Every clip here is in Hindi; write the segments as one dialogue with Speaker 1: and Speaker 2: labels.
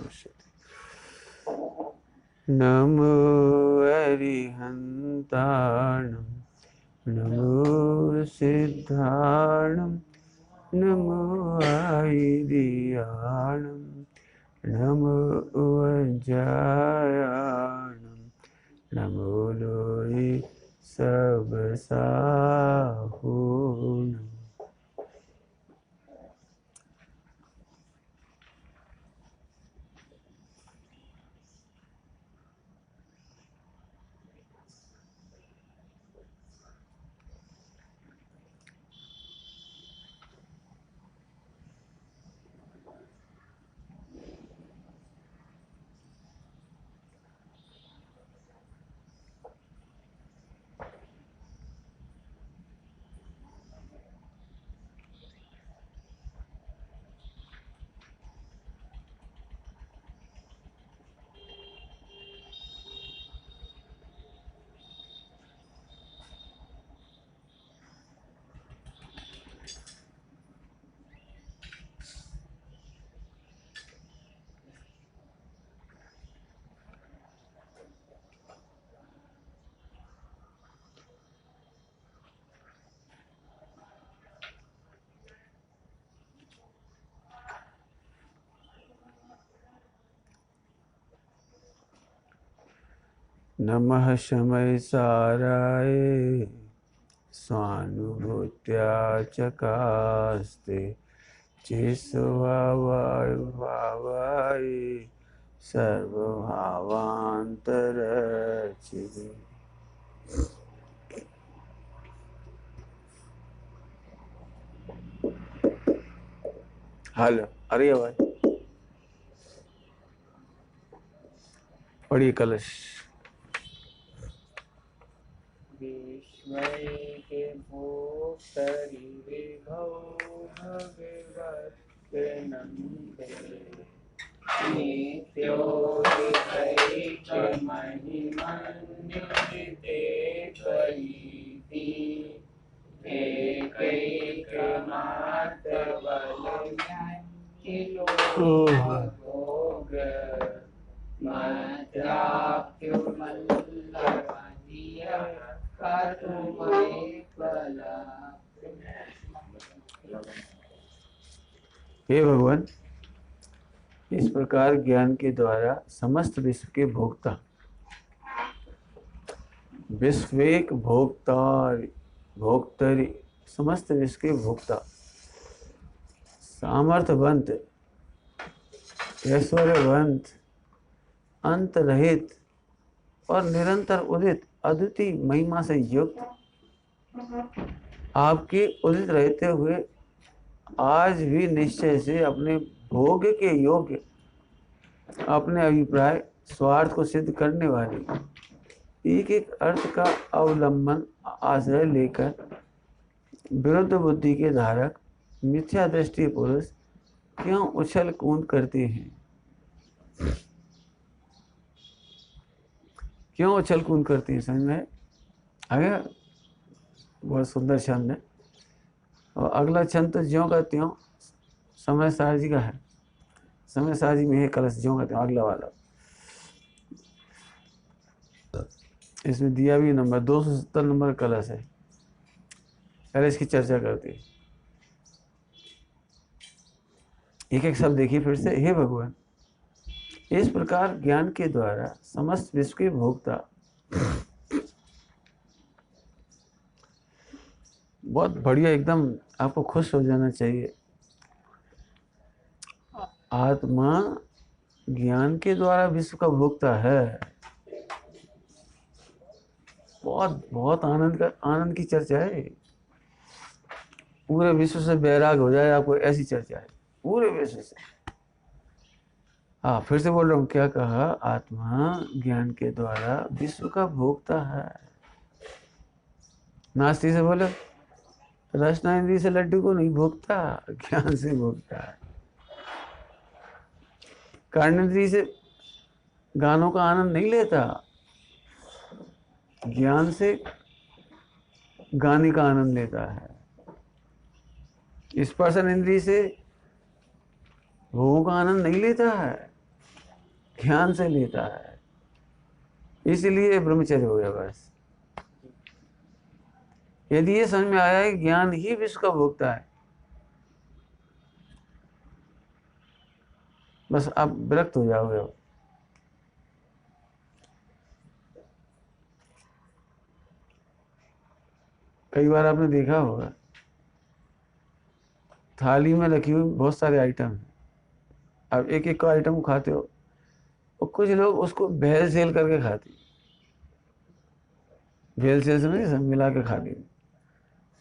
Speaker 1: प्रणश्यति। नमो अरिहन्ताणं नमो सिद्धाणं नमो आयिर्याणं नमो वज्रायाणं नमो लोये सबसाहूणम्। नमः शमय साराय स्वानुभूत्या चकास्ते चेष्वावाय सर्वभावान्तरचिते। हेलो, अरे भाई पढ़िए कलश।
Speaker 2: विस्मयके भोक्तरि विभो भगवत्नन्दे नित्योदितैकमहिमन्युदिते त्वयि एकैकमात्रबलमखिलो भोग मध्याप्युर्मल्लमधिय
Speaker 1: हे भगवान, इस प्रकार ज्ञान के द्वारा समस्त विश्व के भोक्ता, विश्वेक भोक्तरि समस्त विश्व के भोक्ता, सामर्थ्यवंत, ऐश्वर्यवंत, अंत रहित और निरंतर उदित अद्वितीय महिमा से युक्त, आपके उदित रहते हुए आज भी निश्चय से अपने भोग के योग्य, अपने अभिप्राय स्वार्थ को सिद्ध करने वाले एक एक अर्थ का अवलंबन आश्रय लेकर विरुद्ध बुद्धि के धारक मिथ्या दृष्टि पुरुष क्यों उछल कूद करते हैं? क्यों उछल कूद करते हैं? समझ में आ गया? बहुत सुंदर छंद है। और अगला छंद तो ज्यों का त्यों समय सार जी का है। समय सार जी में है कलश, ज्यों का त्यों अगला वाला। इसमें दिया भी नंबर 270 नंबर कलश है। पहले इसकी चर्चा करते हैं। एक एक शब्द देखिए फिर से। हे भगवान, इस प्रकार ज्ञान के द्वारा समस्त विश्व के भोक्ता, बहुत बढ़िया, एकदम आपको खुश हो जाना चाहिए। आत्मा ज्ञान के द्वारा विश्व का भोक्ता है। बहुत बहुत आनंद की चर्चा है। पूरे विश्व से बैराग हो जाए आपको, ऐसी चर्चा है पूरे विश्व से। हाँ, फिर से बोल रहा हूँ, क्या कहा? आत्मा ज्ञान के द्वारा विश्व का भोक्ता है। नास्ती से बोले, रसना इंद्रिय से लड्डू को नहीं भोगता, ज्ञान से भोगता है। कर्णेंद्रिय से गानों का आनंद नहीं लेता, ज्ञान से गाने का आनंद लेता है। स्पर्शन इंद्रिय से भोगों का आनंद नहीं लेता है, ज्ञान से लेता है, इसलिए ब्रह्मचर्य हो गया बस। यदि ये समझ में आया है ज्ञान ही विश्व का भोक्ता है, बस आप विरक्त हो जाओगे। कई बार आपने देखा होगा थाली में रखी हुई बहुत सारे आइटम हैं, अब एक एक आइटम खाते हो, और कुछ लोग उसको भेल सेल करके खाते, भेल सेल से सब मिला के खाते।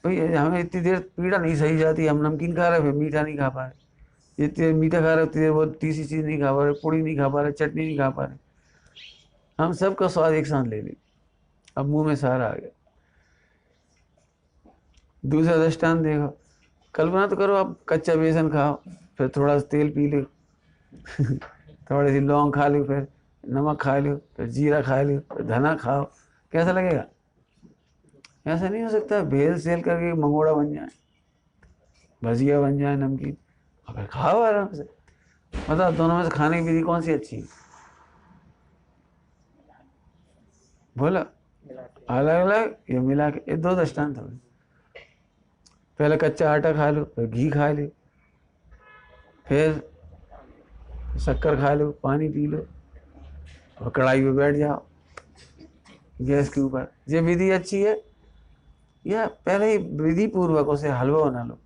Speaker 1: भाई हमें इतनी देर पीड़ा नहीं सही जाती, हम नमकीन खा रहे, फिर मीठा नहीं खा पा रहे, इतनी देर मीठा खा रहे, उतनी देर वो तीसरी चीज़ नहीं खा पा रहे, पूड़ी नहीं खा पा रहे, चटनी नहीं खा पा रहे, हम सबका स्वाद एक साथ ले लें, अब मुंह में सारा आ गया। दूसरा दृष्टांत देखो, कल्पना तो करो आप कच्चा बेसन खाओ, फिर थोड़ा सा तेल पी लो थोड़ी सी लौंग खा लो, फिर नमक खा लो, फिर जीरा खा लो, फिर धना खाओ, कैसा लगेगा? ऐसा नहीं हो सकता भेल सेल करके मंगोड़ा बन जाए, भजिया बन जाए, नमकीन, और फिर खाओ आराम से। बताओ दोनों में से खाने की विधि कौन सी अच्छी है? बोला अलग अलग या मिला के? ये दो दृष्टांत हो गए। पहले कच्चा आटा खा लो, फिर घी खा लो, फिर शक्कर खा लो, पानी पी लो, और कढ़ाई पे बैठ जाओ गैस के ऊपर। ये विधि अच्छी है? या पहले ही विधि पूर्वक उसे हलवा बना लो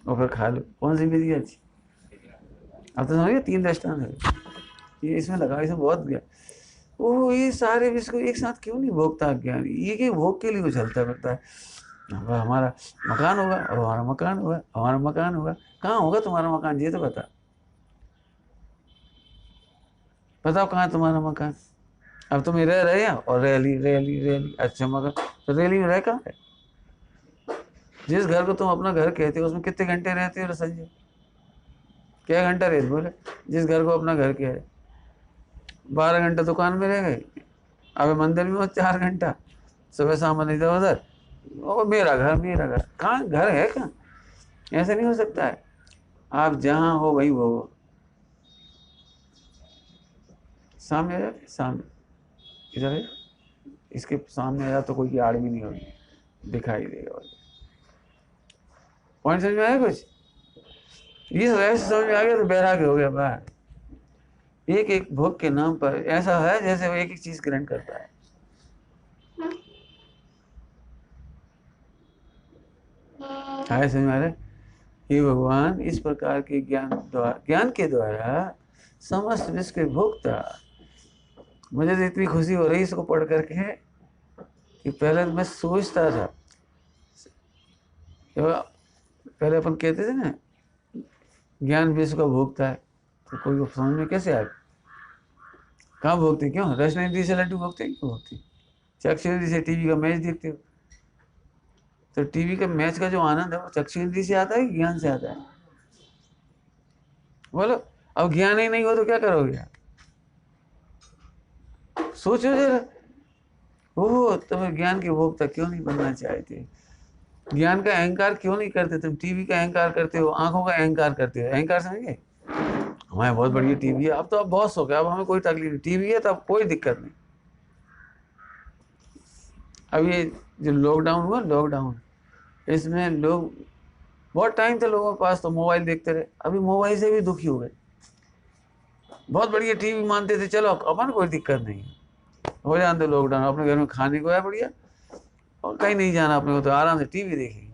Speaker 1: और फिर खा लो, कौन सी विधि अच्छी? अब तो समझिए 3 दृष्टांत है ये इसमें लगा, इसमें बहुत गया। ओह ये सारे विश्व को एक साथ क्यों नहीं भोगता ज्ञानी? ये कि भोग के लिए वो चलता फिरता है। हमारा मकान होगा, और हमारा मकान होगा, हमारा मकान होगा। कहाँ होगा तुम्हारा मकान, ये तो बता, बताओ कहाँ है तुम्हारा मकान? अब तुम रह रहे हैं और रैली रैली रैली, अच्छा मकान तो रैली में रह कहाँ है? जिस घर को तुम अपना घर कहते हो उसमें कितने घंटे रहते हो संजय? क्या घंटा रहते? बोले जिस घर को अपना घर कह रहे, 12 घंटा दुकान में रह गए, अब मंदिर में 4 घंटा, सुबह शाम इधर उधर, वो मेरा घर मेरा घर। कहाँ घर है? कहाँ? ऐसा नहीं हो सकता है। आप जहाँ हो वही वो हो। सामने आ जाते, सामने इधर है, इसके सामने आया तो कोई की आड़ भी नहीं होगी, दिखाई देगा। पॉइंट समझ में आया कुछ? ये ऐसे समझ में आ गया तो बैराग्य हो गया बाहर। एक एक भोग के नाम पर ऐसा है जैसे वो एक एक चीज ग्रहण करता है। आए समझ में आ रहा है? हे भगवान, इस प्रकार के ज्ञान के द्वारा समस्त विश्व के भोक्ता। मुझे तो इतनी खुशी हो रही इसको पढ़ करके कि पहले मैं सोचता था, पहले अपन कहते थे ना ज्ञान विश्व का भोगता है, तो कोई को समझ में कैसे आए? कहाँ भोगते? क्यों रचना इंद्रिय से लड्डू भोगते? क्यों भोगते? चक्षु इंद्रिय से टीवी का मैच देखते हो, तो टीवी के मैच का जो आनंद है वो चक्षु इंद्रिय से आता है कि ज्ञान से आता है? बोलो। अब ज्ञान ही नहीं हो तो क्या करोगे? सोचो जरा। ओह तुम्हें ज्ञान के भोक्ता क्यों नहीं बनना चाहते? ज्ञान का अहंकार क्यों नहीं करते? तुम टीवी का अहंकार करते हो, आंखों का अहंकार करते हो। अहंकार समझे? हमारे बहुत बढ़िया टीवी है, अब तो अब बहुत शौक है, अब हमें कोई तकलीफ नहीं, टीवी है तो अब कोई दिक्कत नहीं। अब ये जो लॉकडाउन हुआ, लॉकडाउन इसमें लोग बहुत टाइम था लोगों के पास तो मोबाइल देखते रहे, अभी मोबाइल से भी दुखी हो गए। बहुत बढ़िया टीवी मानते थे, चलो अपन कोई दिक्कत नहीं है, हो जाने दो लॉकडाउन, अपने घर में खाने को है बढ़िया, और कहीं नहीं जाना अपने को, तो आराम से टीवी देखेंगे।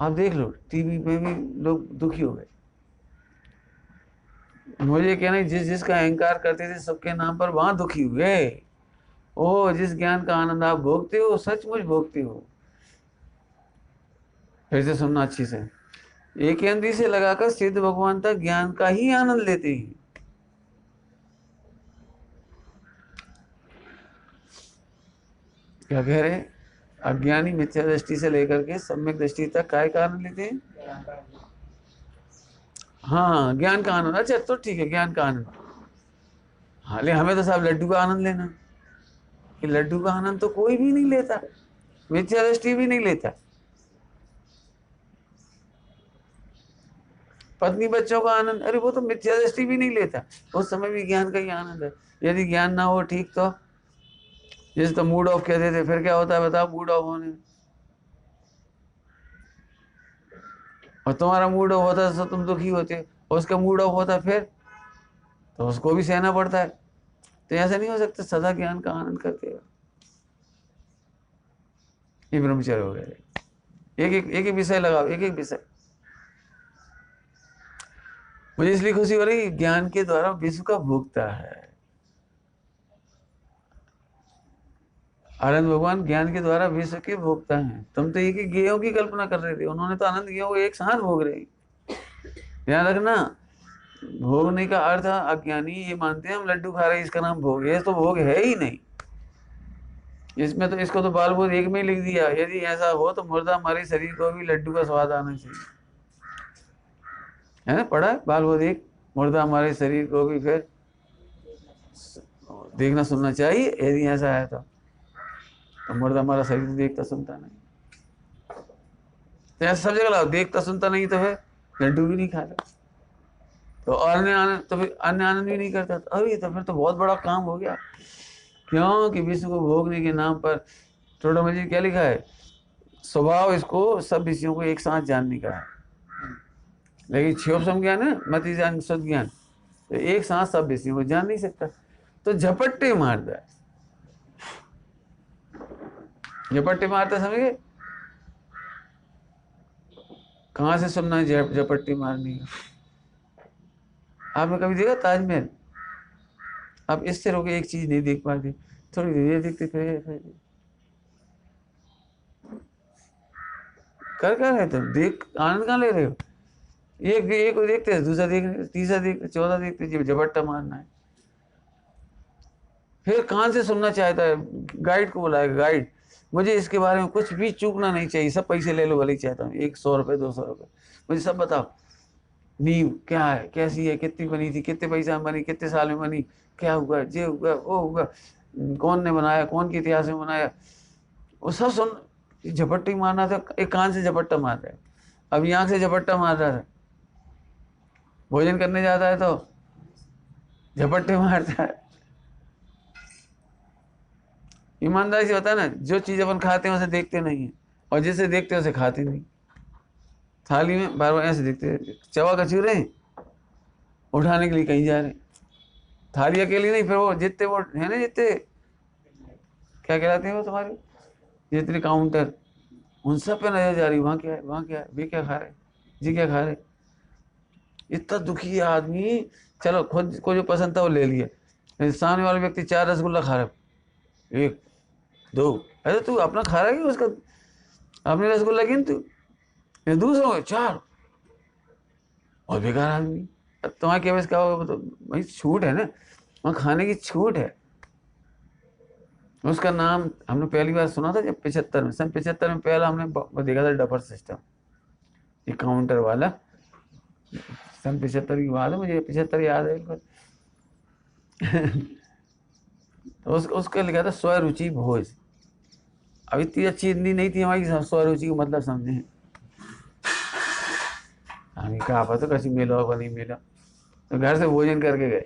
Speaker 1: आप देख लो टीवी पे भी लोग दुखी हो गए। मुझे कहना जिस जिसका अहंकार करते थे सबके नाम पर वहां दुखी हुए। ओ जिस ज्ञान का आनंद आप भोगते हो सचमुच भोगते हो। फिर से सुनना अच्छी से, एक इंद्रिय से लगाकर सिद्ध भगवान तक ज्ञान का ही आनंद लेते हैं। क्या कह रहे? अज्ञानी मिथ्या दृष्टि से लेकर के सम्यक दृष्टि तक काय का आनंद लेते हैं? हाँ ज्ञान का आनंद। अच्छा तो ठीक है, ज्ञान का आनंद। हाँ ले हमें तो साहब लड्डू का आनंद लेना, कि लड्डू का आनंद तो कोई भी नहीं लेता, मिथ्या दृष्टि भी नहीं लेता। पत्नी बच्चों का आनंद, अरे वो तो मिथ्या दृष्टि भी नहीं लेता, उस समय भी ज्ञान का ही आनंद है। यदि ज्ञान ना हो ठीक तो जैसे तो मूड ऑफ कहते थे, फिर क्या होता है बताओ मूड ऑफ होने में? और तुम्हारा मूड ऑफ होता है तो तुम दुखी होते हो, और उसका मूड ऑफ होता है फिर तो उसको भी सहना पड़ता है। तो ऐसा नहीं हो सकता सदा ज्ञान का आनंद करते हो। ये ब्रह्मचर्य हो गया। एक एक विषय लगाओ, एक एक विषय। मुझे इसलिए खुशी हो रही है ज्ञान के द्वारा विश्व का भोगता है। आनंद भगवान ज्ञान के द्वारा विश्व के भोगता है। तुम तो एक गेयों की कल्पना कर रहे थे, उन्होंने तो आनंद गेयों को एक साथ भोग रहे हैं। ध्यान रखना, भोगने का अर्थ अज्ञानी ये मानते हैं हम लड्डू खा रहे हैं इसका नाम भोग, ये तो भोग है ही नहीं। इसमें तो इसको तो बाल बोध एक में ही लिख दिया, यदि ऐसा हो तो मुर्दा हमारे शरीर को भी लड्डू का स्वाद आना चाहिए, है ना? पढ़ा है बाल बोध एक, मुर्दा हमारे शरीर को भी फिर देखना सुनना चाहिए, यदि ऐसा है तो मुर्दा हमारा शरीर देखता सुनता नहीं। तो ऐसा सब जगह लाओ, देखता सुनता नहीं तो फिर लड्डू भी नहीं खाता, तो अन्य आनंद तो फिर अन्य आनंद भी नहीं करता, तो अभी तो फिर तो बहुत बड़ा काम हो गया। क्यों कि विश्व को भोगने के नाम पर टोडरमल जी क्या लिखा है, स्वभाव इसको सब विषयों को एक साथ जानने का है, लेकिन क्षोभ ज्ञान है मति ज्ञान सद ज्ञान, तो एक साथ सब विषयों को जान नहीं सकता, तो झपट्टे मारता है। झपट्टे मारता समझे, कहाँ से सुनना है झपट्टी मारनी है? आपने कभी देखा ताजमहल? आप इससे रोके एक चीज नहीं देख पाते, थोड़ी देर देखते फिर कर क्या रहे तुम, देख आनंद कहाँ ले रहे हो? एक को देखते दूसरा देखते तीसरा देखते चौथा देखते, झपट्टा मारना है। फिर कान से सुनना चाहता है, गाइड को बुलाएगा, गाइड मुझे इसके बारे में कुछ भी चूकना नहीं चाहिए, सब पैसे ले लो भले ही चाहता हूँ, 100 रुपये 200 रुपये, मुझे सब बताओ, नींव क्या है, कैसी है, कितनी बनी थी, कितने पैसा में बनी, कितने साल में बनी, क्या हुआ, ये हुआ वो हुआ, कौन ने बनाया, कौन के इतिहास में बनाया, वो सब सुन। झपट्टी मारना था, एक कान से झपट्टा मार रहा है, अब यहाँ से झपट्टा मार रहा था, भोजन करने जाता है तो झपट्टे मारता है। ईमानदारी से होता है ना, जो चीज अपन खाते हैं उसे देखते नहीं है, और जिसे देखते हैं उसे खाते नहीं। थाली में बार बार ऐसे देखते हैं, चवा कचूरे उठाने के लिए कहीं जा रहे, थाली अकेली नहीं, फिर वो जितने वो है ना, जितने क्या कहलाते हैं वो तुम्हारे जितने काउंटर, उन सब पे नजर जा रही, वहाँ क्या है, वहाँ क्या है, वे क्या खा रहे, जी क्या खा रहे। इतना दुखी है आदमी, चलो खुद को जो पसंद था वो ले लिया, सामने वाले व्यक्ति 4 रसगुल्ला खा रहा, 1 2, अरे तू अपना खा रहा है कि उसका, अपने रसगुल्ला गिन तू, दूसरों के 4, और बेकार आदमी। अब तुम्हारे केवल क्या होगा, तो भाई छूट है ना, वहाँ खाने की छूट है। उसका नाम हमने पहली बार सुना था जब 75 में, सन 75 में पहला हमने देखा था डफर सिस्टम, ये काउंटर वाला। सन 75 की बात है, मुझे 75 याद है बिल्कुल। तो उसका लिखा था स्वरुचि भोज। अब इतनी अच्छी हिंदी नहीं थी हमारी, स्वरुचि को मतलब समझे, हमें कहा पता कभी मिला होगा नहीं मिला, तो घर से भोजन करके गए।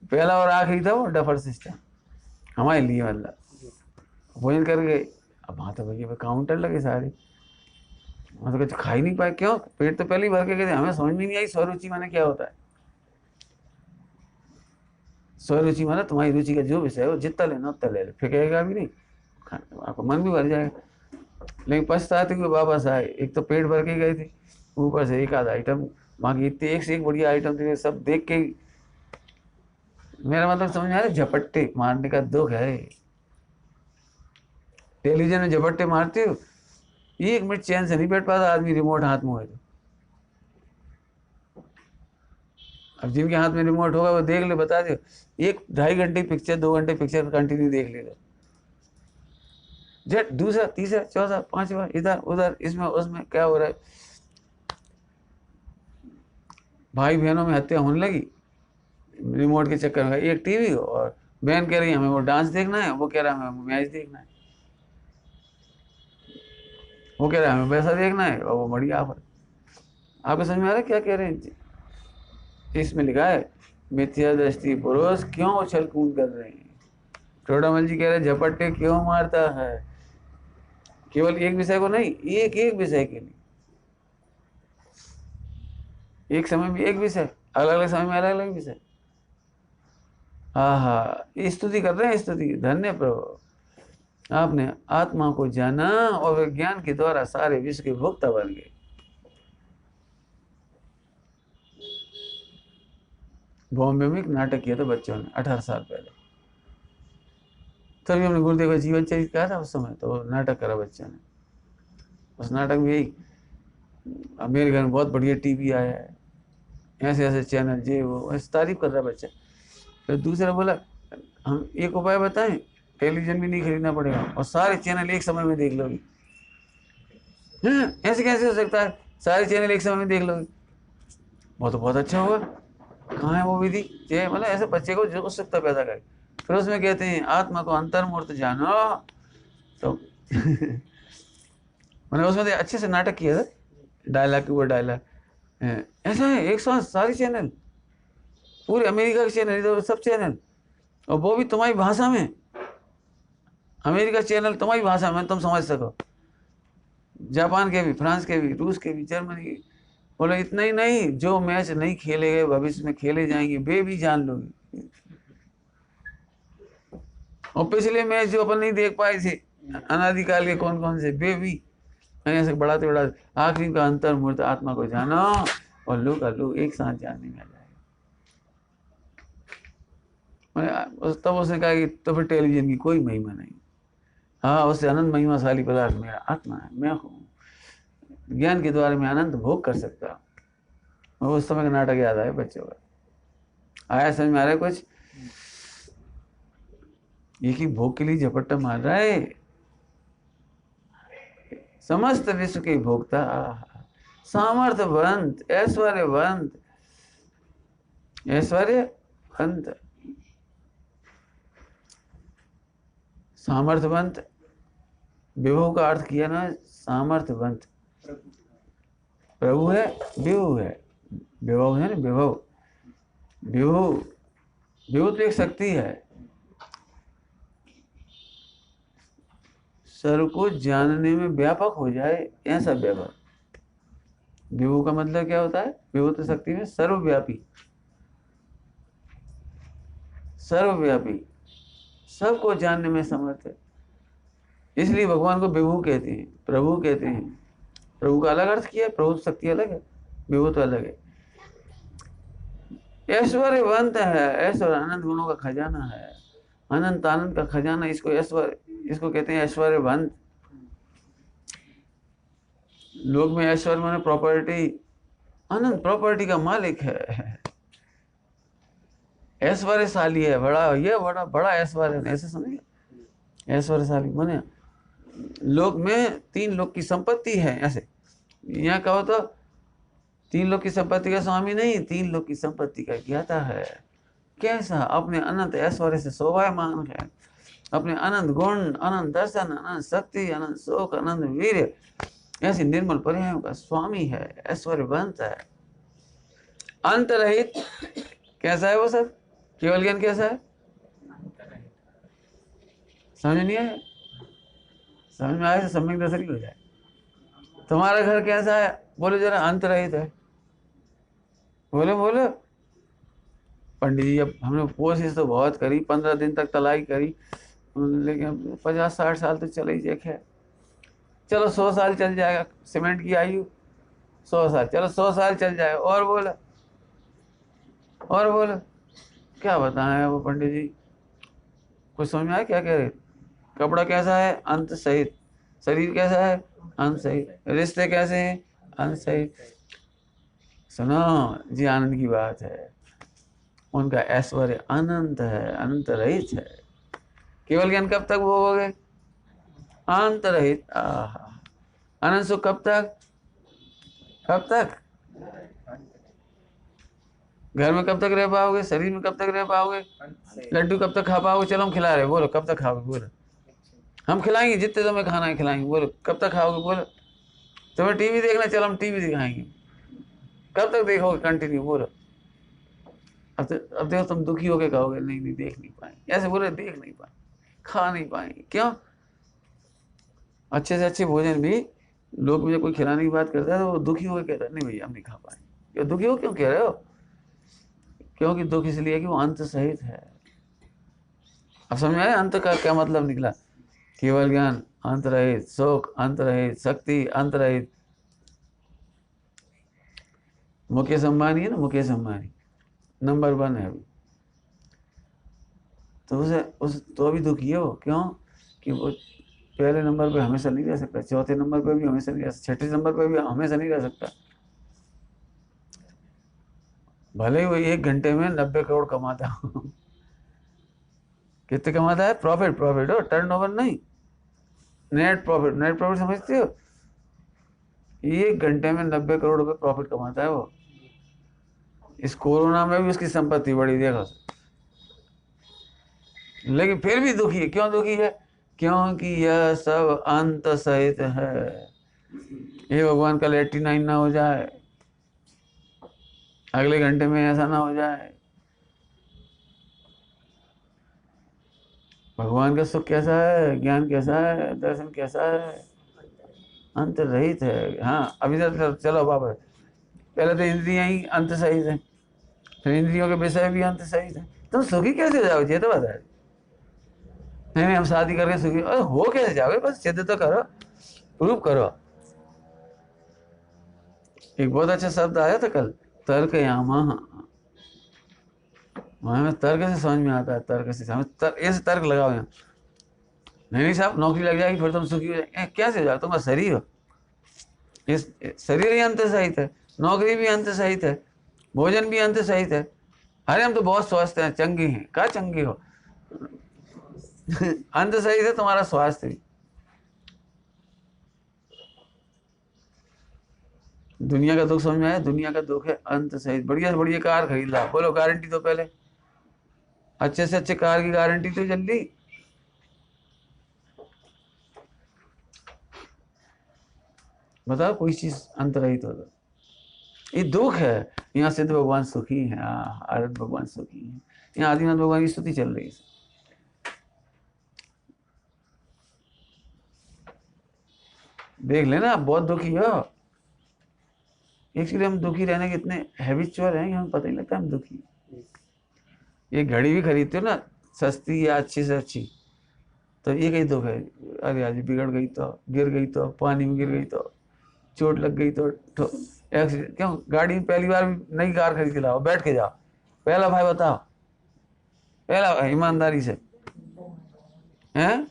Speaker 1: पहला और आखिरी था वो डफर सिस्टम हमारे लिए, मतलब भोजन कर गए। अब वहाँ तो भैया काउंटर लगे सारे, वहाँ तो कुछ खा ही नहीं पाए, क्यों, पेट तो पहले ही भर के गए थे, हमें समझ में नहीं आई स्वरुचि माने क्या होता है। स्वरुचि माना तुम्हारी रुचि का जो विषय है वो जितना लेना उतना ले लो, फेंकेगा भी नहीं, आपका मन भी भर जाएगा। लेकिन पछताते हुए वापस आए, एक तो पेट भर के गए थे, ऊपर से एक आधा आइटम वहाँ की इतने एक से एक बढ़िया आइटम थे, सब देख के मेरा मतलब समझ में आ रहा है, झपट्टे मारने का दुख है। टेलीविजन में झपट्टे मारते हो, 1 मिनट चैन से नहीं बैठ पाता आदमी, रिमोट हाथ में हो तो। अब जिनके हाथ में रिमोट होगा वो देख ले, बता दो, 1-2.5 घंटे पिक्चर, 2 घंटे पिक्चर कंटिन्यू देख लेगा, जट दूसरा तीसरा चौथा पांचवा इधर उधर इसमें उसमें क्या हो रहा है। भाई बहनों में हत्या होने लगी रिमोट के चक्कर में, एक टीवी, और बहन कह रही है हमें वो डांस देखना है, वो कह रहा है हमें मैच देखना है, वो कह रहा है हमें पैसा देखना है, और वो बड़ी आफत। आपको समझ में आ रहा है क्या कह रहे हैं? इसमें लिखा है मिथ्या दृष्टि पुरुष क्यों उछल कूद कर रहे हैं। टोडामल जी कह रहे हैं झपट्टे क्यों मारता है, केवल एक विषय को नहीं, एक एक विषय के लिए, एक समय में एक विषय, अलग अलग समय में अलग अलग विषय। हाँ, स्तुति कर रहे हैं, स्तुति। धन्य प्रभु, आपने आत्मा को जाना और विज्ञान के द्वारा सारे विश्व के भोक्ता बन गए। बॉम्बे में एक नाटक किया था बच्चों ने 18 साल पहले, तभी हमने गुरुदेव का जीवन चरित्र कहा था उस समय, तो नाटक करा बच्चों ने। उस नाटक में यही, मेरे घर में बहुत बढ़िया टीवी आया है, ऐसे ऐसे चैनल, ये वो, ऐसे तारीफ कर रहा बच्चा। फिर दूसरा बोला हम एक उपाय बताएं, टेलीविजन भी नहीं खरीदना पड़ेगा और सारे चैनल एक समय में देख लोगे। ऐसे कैसे हो सकता है, सारे चैनल एक समय में देख लोगे? वो तो बहुत अच्छा होगा। कहाँ है वो विधि? ये मतलब ऐसे बच्चे को जो उत्सुकता पैदा करे। फिर उसमें कहते हैं आत्मा को अंतर्मूर्त जानो, तो मैंने उसमें अच्छे से नाटक किया था, डायलॉग के ऊपर डायलॉग। ऐसा है एक साथ सारी चैनल, पूरे अमेरिका के चैनल, इधर सब चैनल, और वो भी तुम्हारी भाषा में। अमेरिका चैनल तुम्हारी भाषा में, तुम समझ सको। जापान के भी, फ्रांस के भी, रूस के भी, जर्मनी के। बोले इतना ही नहीं, जो मैच नहीं खेले गए भविष्य में खेले जाएंगे वे भी जान लोगे। और पिछले मैच जो अपन नहीं देख पाए थे अनादिकाल के, कौन कौन से, वे भी ऐसे बढ़ाते बढ़ाते आखिरी का अंतर्मूर्त आत्मा को जानो और लो का लो एक साथ जानने में आ जाएगा। तब उसने कहा कि तो फिर टेलीविजन की कोई महिमा नहीं। हाँ, उससे अनंत महिमाशाली पदार्थ मेरा आत्मा है, मैं हूँ, ज्ञान के द्वारा मैं अनंत भोग कर सकता हूँ। उस समय का नाटक याद आया बच्चों का। आया समझ में आ रहा है कुछ? एक ही भोग के लिए झपट्टा मार रहा है, समस्त विश्व के भोक्ता, सामर्थ्यवंत, ऐश्वर्यवंत, ऐश्वर्यवंत, सामर्थ्यवंत। विभव का अर्थ किया ना, सामर्थ्यवंत। प्रभु है, विभु है, विभव है ना, विभव, विभु, विभु तो एक शक्ति है। सर्व को जानने में व्यापक हो जाए, ऐसा व्यापक। विभु का मतलब क्या होता है? विभु तो शक्ति में सर्वव्यापी, सर्वव्यापी, सबको जानने में समर्थ है। इसलिए भगवान को विभु कहते हैं, प्रभु कहते हैं। प्रभु का अलग अर्थ किया है, प्रभु शक्ति अलग है, विभु तो अलग है। ऐश्वर्यवंत है, ऐश्वर्य अनंत गुणों का खजाना है, अनंत आनंद का खजाना, इसको ऐश्वर्य, इसको कहते हैं ऐश्वर्यवंत। लोग में ऐश्वर्य माने प्रॉपर्टी, अनंत प्रॉपर्टी का मालिक है, ऐश्वर्यशाली है, बड़ा, ये बड़ा बड़ा ऐश्वर्य, ऐसे समझिए। ऐश्वर्यशाली माने लोक में 3 लोक की संपत्ति है। ऐसे यहाँ कहो तो 3 लोक की संपत्ति का स्वामी नहीं, 3 लोक की संपत्ति का ज्ञाता है। कैसा? अपने अनंत ऐश्वर्य से शोभायमान है, अपने अनंत गुण, अनंत दर्शन, अनंत शक्ति, अनंत शोक, अनंत वीर्य, ऐसी निर्मल पर्यायों का स्वामी है, ऐश्वर्यवंत है, अंत रहित। कैसा है वो सब? केवल ज्ञान कैसा है? समझ नहीं आया? समझ में आए तो सम्यक दर्शन हो जाए। तुम्हारा घर कैसा है? बोलो जरा। अंत रहित है। बोलो बोलो। पंडित जी, अब हमने कोशिश तो बहुत करी, 15 दिन तक तलाई करी, लेकिन 50-60 साल तो चले ही जाए। चलो 100 साल चल जाएगा, सीमेंट की आयु 100 साल, चलो 100 साल चल जाएगा। और बोला, और बोला, क्या बताएं वो पंडित जी, कुछ समझ में आया क्या कह रहे? कपड़ा कैसा है? अंत सहित। शरीर कैसा है? अंत सहित। रिश्ते कैसे हैं? अंत सहित। सुनो जी, आनंद की बात है, उनका ऐश्वर्य अनंत है, अनंत रहित है। केवल ज्ञान कब तक भोगोगे? अंत रहित। अनंत सुख कब तक? कब तक? घर में कब तक रह पाओगे? शरीर में कब तक रह पाओगे? लड्डू कब तक खा पाओगे? चलो हम खिला रहे, बोलो कब तक खाओगे? बोलो हम खिलाएंगे, जितने तुम्हें खाना है खिलाएंगे। बोलो कब तक खाओगे? बोलो तुम्हें टीवी देखना, चलो हम टीवी दिखाएंगे। कब तक देखोगे कंटिन्यू? बोलो। अब देखो तुम दुखी होके कहोगे नहीं नहीं देख नहीं पाए, ऐसे बोले देख नहीं पाए, खा नहीं पाए। क्यों? अच्छे से अच्छे भोजन भी लोग मुझे कोई खिलाने की बात करता है तो वो दुखी होकर कहता है नहीं भैया हम नहीं खा पाए। क्यों दुखी हो, क्यों कह रहे हो? क्योंकि दुख इसलिए कि वो अंत सहित है। अब समझ में आया अंत का क्या मतलब निकला? केवल ज्ञान अंत रहित, सुख अंत रहित, शक्ति अंत रहित। मुकेश अंबानी है ना, मुकेश अंबानी नंबर 1 है अभी, तो उस तो अभी दुखी है वो। क्यों? कि वो पहले नंबर पे हमेशा नहीं रह सकता, चौथे नंबर पे भी हमेशा नहीं रह सकता, छठे नंबर पे भी हमेशा नहीं रह सकता। भले ही वो 1 घंटे में 90 करोड़ कमाता हो। कितने कमाता है? प्रॉफिट हो, टर्नओवर नहीं, नेट प्रॉफिट। नेट प्रॉफिट समझते हो? 1 घंटे में 90 करोड़ रुपए प्रॉफिट कमाता है वो। इस कोरोना में भी उसकी संपत्ति बढ़ी, देखो। लेकिन फिर भी दुखी है। क्यों दुखी है? क्योंकि यह सब अंत सहित है। ये भगवान कल 89 ना हो जाए, अगले घंटे में ऐसा ना हो जाए। भगवान का सुख कैसा है, ज्ञान कैसा है, दर्शन कैसा है? अंत रहित है। हाँ अभी तक चलो वापस, पहले तो इंद्रियां ही अंत सहित है, फिर इंद्रियों के विषय भी अंत सहित है। तुम सुखी कैसे हो जाओगे? ये तो बता। नहीं हम शादी करके सुखी, अरे हो कैसे जाओगे? बस सिद्ध तो करो, प्रूव करो। एक बहुत अच्छा शब्द आया था कल, तर्क यामा। हमें तर्क से समझ में आता है, तर्क से समझ, ऐसे तर्क लगाओ यहाँ। नहीं साहब नौकरी लग जाएगी फिर तुम सुखी हो जाएगी, कैसे हो जाओ? तुम्हारा शरीर हो, इस शरीर ही अंत सहित है, नौकरी भी अंत सहित है, भोजन भी अंत सहित है। अरे हम तो बहुत स्वस्थ हैं, चंगी हैं। क्या चंगी हो? अंत सहित है तुम्हारा स्वास्थ्य भी। दुनिया का दुख समझ में आया? दुनिया का दुख है अंत सहित। बढ़िया से बढ़िया कार खरीद ला, बोलो गारंटी तो पहले, अच्छे से अच्छे कार की गारंटी तो जल्दी। बताओ कोई चीज अंत रहित हो तो। ये दुख है। यहाँ सिद्ध भगवान सुखी है, आनंद भगवान सुखी है। यहाँ आदिनाथ भगवान की स्तुति चल रही है। देख लेना, बहुत दुखी हो। एक्चुअली हम दुखी रहने के इतने हैबिचुअल हैं कि हमें पता ही लगता है हम दुखी। ये घड़ी भी खरीदते हो ना सस्ती या अच्छी से अच्छी, तो ये कहीं दुख है। अरे आज बिगड़ गई तो, गिर गई तो, पानी में गिर गई तो, चोट लग गई तो, एक्सीडेंट। क्यों? गाड़ी में पहली बार नई कार खरीद के लाओ, बैठ के जाओ। पहला भाई बताओ, पहला भाई ईमानदारी से हैं।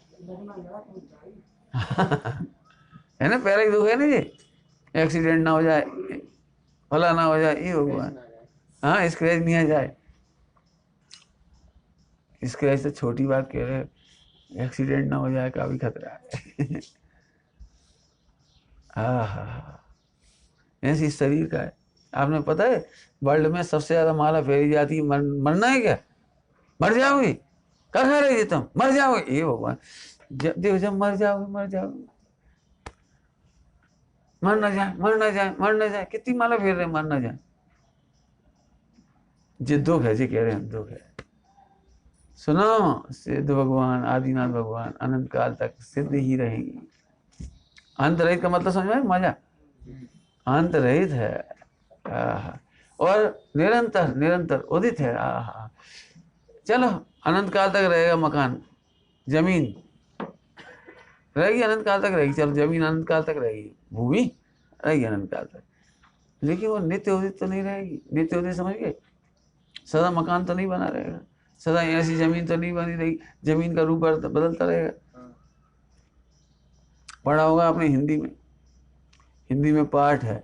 Speaker 1: है ना, पहला ही दुख है ना ये, एक्सीडेंट ना हो जाए, भला ना हो जाए, ये भगवान। हाँ स्क्रैच नहीं आ जाए। स्क्रैच तो छोटी बात कह रहे, एक्सीडेंट ना हो जाए का भी खतरा है। हाँ ऐसी शरीर का है। आपने पता है वर्ल्ड में सबसे ज्यादा माला फेरी जाती है, मरना है क्या? मर जाओगी, क्या खा रही थी तुम? मर जाओगे, ये भगवान। देखो जब मर जाओगे, मर जाओगे, मर ना जाए, मर ना जाए, मर ना जाए, कितनी माला फेर रहे, मर ना जाए। ये दुख है, जी कह रहे हैं दुख है। सुनो, सिद्ध भगवान आदिनाथ भगवान अनंत काल तक सिद्ध ही रहेंगे। अंत रहित का मतलब समझ में? मजा अंत रहित है। और निरंतर निरंतर उदित है। चलो अनंत काल तक रहेगा मकान, जमीन रहेगी अनंत काल तक रहेगी। चलो जमीन अनंत काल तक रहेगी, भूमि रहेगी अनंत काल तक, लेकिन वो नित्य उदित तो नहीं रहेगी। नित्य उदित समझ गए? सदा मकान तो नहीं बना रहेगा, सदा ऐसी जमीन तो नहीं बनी रहेगी, जमीन का रूप बदलता रहेगा। पढ़ा होगा आपने हिंदी में, हिंदी में पाठ है,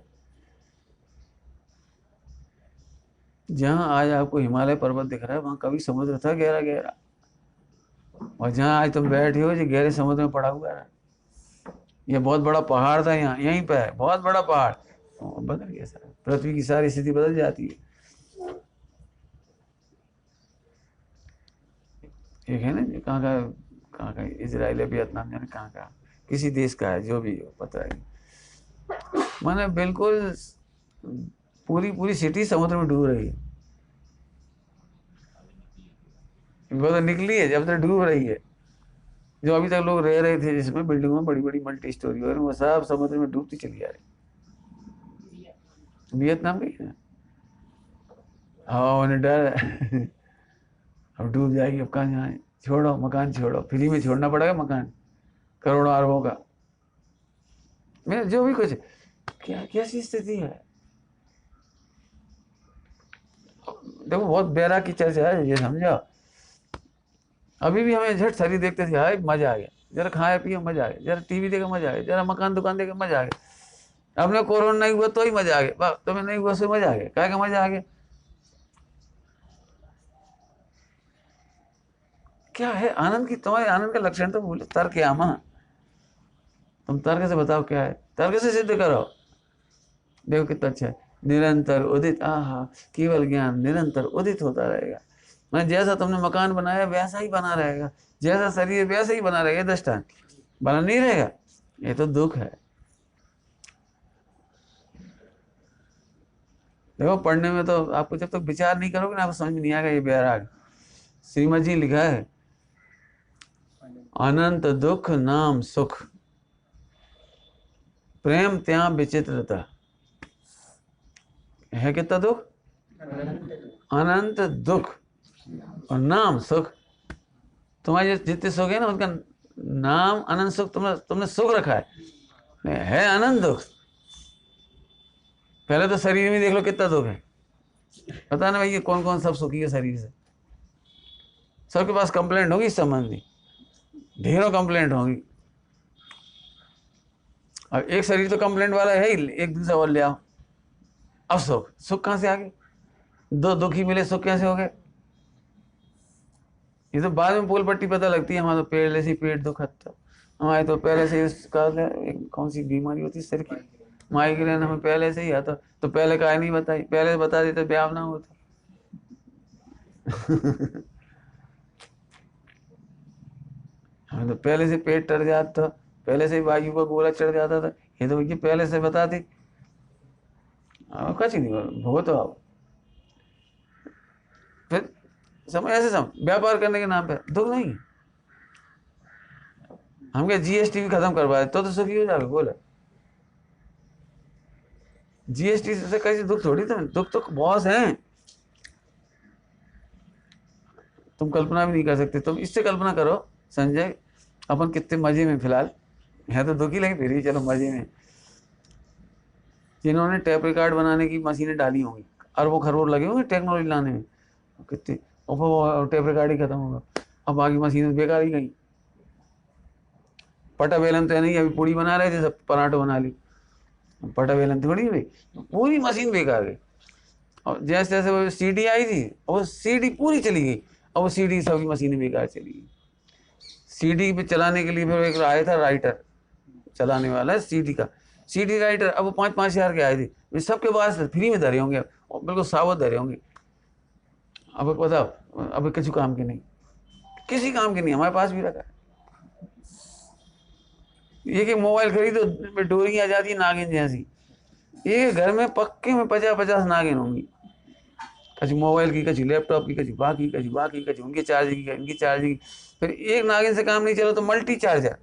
Speaker 1: जहां आज आपको हिमालय पर्वत दिख रहा है वहां कभी समुद्र था गहरा गहरा, और जहां आज तुम बैठे हो जो गहरे समुद्र में पड़ा हुआ है। ये बहुत बड़ा पहाड़ था, यहाँ यहीं पे है बहुत बड़ा पहाड़, बदल गया सारा, पृथ्वी की सारी स्थिति बदल जाती है। एक है ना कहाँ का इजराइल है, वियतनाम, जाने कहाँ का, किसी देश का है, जो भी हो पता है। मैंने बिल्कुल पूरी पूरी सिटी समुद्र में डूब रही है। वो तो निकली है, जब तक डूब रही है। जो अभी तक लोग रह रहे थे जिसमें बिल्डिंगों में बड़ी बड़ी मल्टी स्टोरी वगैरह, वो सब समुद्र में डूबती चली जा रही। वियतनाम गई ना, हाँ उन्हें डर है अब डूब जाएगी, अब कहाँ जाए, छोड़ो मकान छोड़ो, फ्री में छोड़ना पड़ेगा मकान करोड़ों अरबों का। मैं जो भी कुछ, क्या कैसी स्थिति है। देखो बहुत बेरा की चर्चा है ये, समझो। अभी भी हमें झट शरीर देखते थे, हाय मजा आ गया, जरा खाए पिए मजा आ गया, जरा टीवी देखे मजा आ गया, जरा मकान दुकान देखे मजा आ गया। अपने कोरोना नहीं हुआ तो ही मजा आ गया, तुम्हें नहीं हुआ उससे मजा आ गया, क्या मजा आ गया। क्या है आनंद की, तुम्हारे आनंद का लक्षण तो बोलो, तर्क आमा, तुम तर्क से बताओ क्या है, तर्क से सिद्ध करो। देखो कितना अच्छा है, निरंतर उदित, आहा केवल ज्ञान निरंतर उदित होता रहेगा। मैं जैसा तुमने मकान बनाया वैसा ही बना रहेगा, जैसा शरीर वैसा ही बना रहेगा, दृष्टांत बना नहीं रहेगा। ये तो दुख है। देखो पढ़ने में तो आपको जब तक विचार नहीं करोगे ना, आपको समझ में नहीं आएगा ये बैराग। श्रीमद जी लिखा है, अनंत दुख नाम सुख, प्रेम त्याग विचित्रता। है कितना दुख, अनंत दुख और नाम सुख। तुम्हारे जितने सुख है ना, उनका नाम अनंत सुख, तुमने सुख रखा है अनंत दुख। पहले तो शरीर में देख लो कितना दुख है, पता ना भाई ये कौन कौन सब सुखी है शरीर से। सबके पास कंप्लेंट होगी इस संबंधी, ढेरों कंप्लेंट होगी। अब एक शरीर तो कंप्लेंट वाला है ही, एक दूसरा और ले आओ। अब सुख, सुख कहां से आ गए, दो दुखी मिले सुख कैसे हो गए। ये तो बाद में पोल पट्टी पता लगती है, हमारा तो पहले से पेट दुखता, हमारे तो पहले से इसका कौन सी बीमारी होती है सिर की, माइग्रेन हमें पहले से ही आता, तो पहले का नहीं बताई, पहले से बता देते ब्याह ना होता। हमें तो पहले से पेट टर जाता, पहले से ही वायु का गोला चढ़ जाता था, ये तो भैया पहले से बता दी। कुछ नहीं भो तो आओ फिर समझ, ऐसे समझ व्यापार करने के नाम पे दुख नहीं। हम क्या जीएसटी भी खत्म करवा दे तो सुखी हो जाओगे, बोले जीएसटी से कैसे दुख थोड़ी, दुख तो बहुत है, तुम कल्पना भी नहीं कर सकते। तुम इससे कल्पना करो संजय, अपन कितने मजे में, फिलहाल है तो दुखी लगे फिर भी चलो मजे में। जिन्होंने टेप रिकॉर्ड बनाने की मशीनें डाली होंगी, अरबों खरबों लगे होंगे टेक्नोलॉजी लाने में, कितने टेप रिकॉर्ड ही खत्म होगा, अब बाकी मशीनें बेकार ही गई। पटा बेलन तो नहीं, अभी पूड़ी बना रहे थे सब पराठो बना ली, पटा बेलन थोड़ी भाई, पूरी मशीन बेकार गई। और जैसे जैसे वो सीडी आई थी, वो सीडी पूरी चली गई, और वो सीडी सभी मशीनें बेकार चली गई। सीडी पे चलाने के लिए फिर एक आया था राइटर चलाने वाला सीडी का, सीडी राइटर, अब वो 5-5 हज़ार के आए थे, सबके पास फ्री में धरे होंगे और बिल्कुल सावध धरे होंगे। अब बताओ, अब किसी काम के नहीं, किसी काम के नहीं, हमारे पास भी रखा है। ये कि मोबाइल खरीदो डोरी आ जाती है नागिन जैसी, ये घर में पक्के में 50-50 नागिन होंगी, कभी मोबाइल की, कभी लैपटॉप की, कभी बाकी, कभी बाकी, कभी उनकी चार्जिंग की, इनकी चार्जिंग। फिर एक नागिन से काम नहीं चला तो मल्टी चार्जर,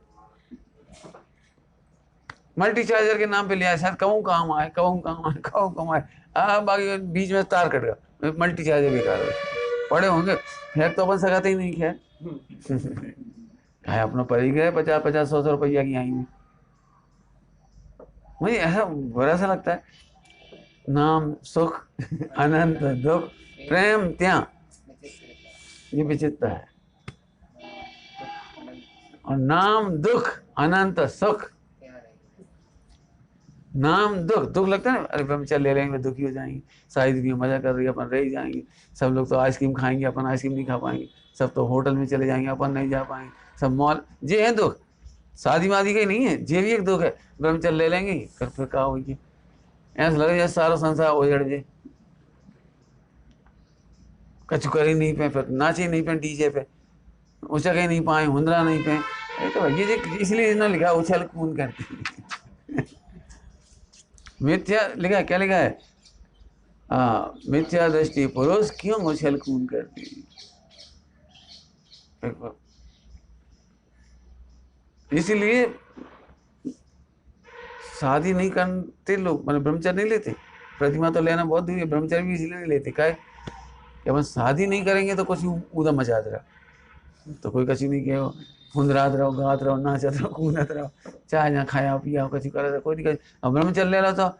Speaker 1: मल्टी चार्जर के नाम पे लिया, शायद कहूँ काम आए, कहूँ काम आए, कहूँ काम आए, बाकी बीच में तार कट गया, मल्टी चार्जर बेकार हो पड़े होंगे। खैर तो अपन सकाते ही नहीं, खैर है अपना पड़ ही गए 50-50, 100-100 रुपया की आएंगे। मुझे ऐसा बुरा सा लगता है, नाम सुख अनंत दुख प्रेम त्याग, ये विचित्र है। और नाम दुख अनंत सुख, नाम दुख, दुख लगता है ना, अरे ब्रह्मचर्य ले लेंगे दुखी हो जाएंगे, सारी दुनिया मजा कर रही है अपन रह जाएंगे, सब लोग तो आइसक्रीम खाएंगे अपन आइसक्रीम नहीं खा पाएंगे, सब तो होटल में चले जाएंगे अपन नहीं जा पाएंगे, सब मॉल, ये है दुख। शादी वादी का ही नहीं है, ये भी एक दुख है। ब्रह्मचर्य ले लेंगे फिर क्या होगी, ऐसा लगे जैसे सारा संसार उजड़ जाए, कछु कर ही नहीं पे, फिर नाचे नहीं पे डीजे पे, उछक ही नहीं पाए, हुंदरा नहीं पे, तो ये इसलिए इन्होंने लिखा उछल कूद करती मिथ्या लिखा है, क्या लिखा है, हाँ, मिथ्या दृष्टि पुरुष क्यों उछल कूद करती है। देखो, इसीलिए शादी नहीं करते लोग, मतलब ब्रह्मचर्य नहीं लेते। प्रतिमा तो लेना बहुत दूर है, ब्रह्मचर्य भी इसलिए नहीं लेते का कि अपन शादी नहीं करेंगे तो कुछ उधम मचाते रहो, तो कोई कछु नहीं कहो, फुंदरात रहो, गात रहो, नाचत रहो, कूदत रहो, चाहे ना खाया पिया कछु करे, कोई नहीं। अब ब्रह्मचर्य ले रहा तो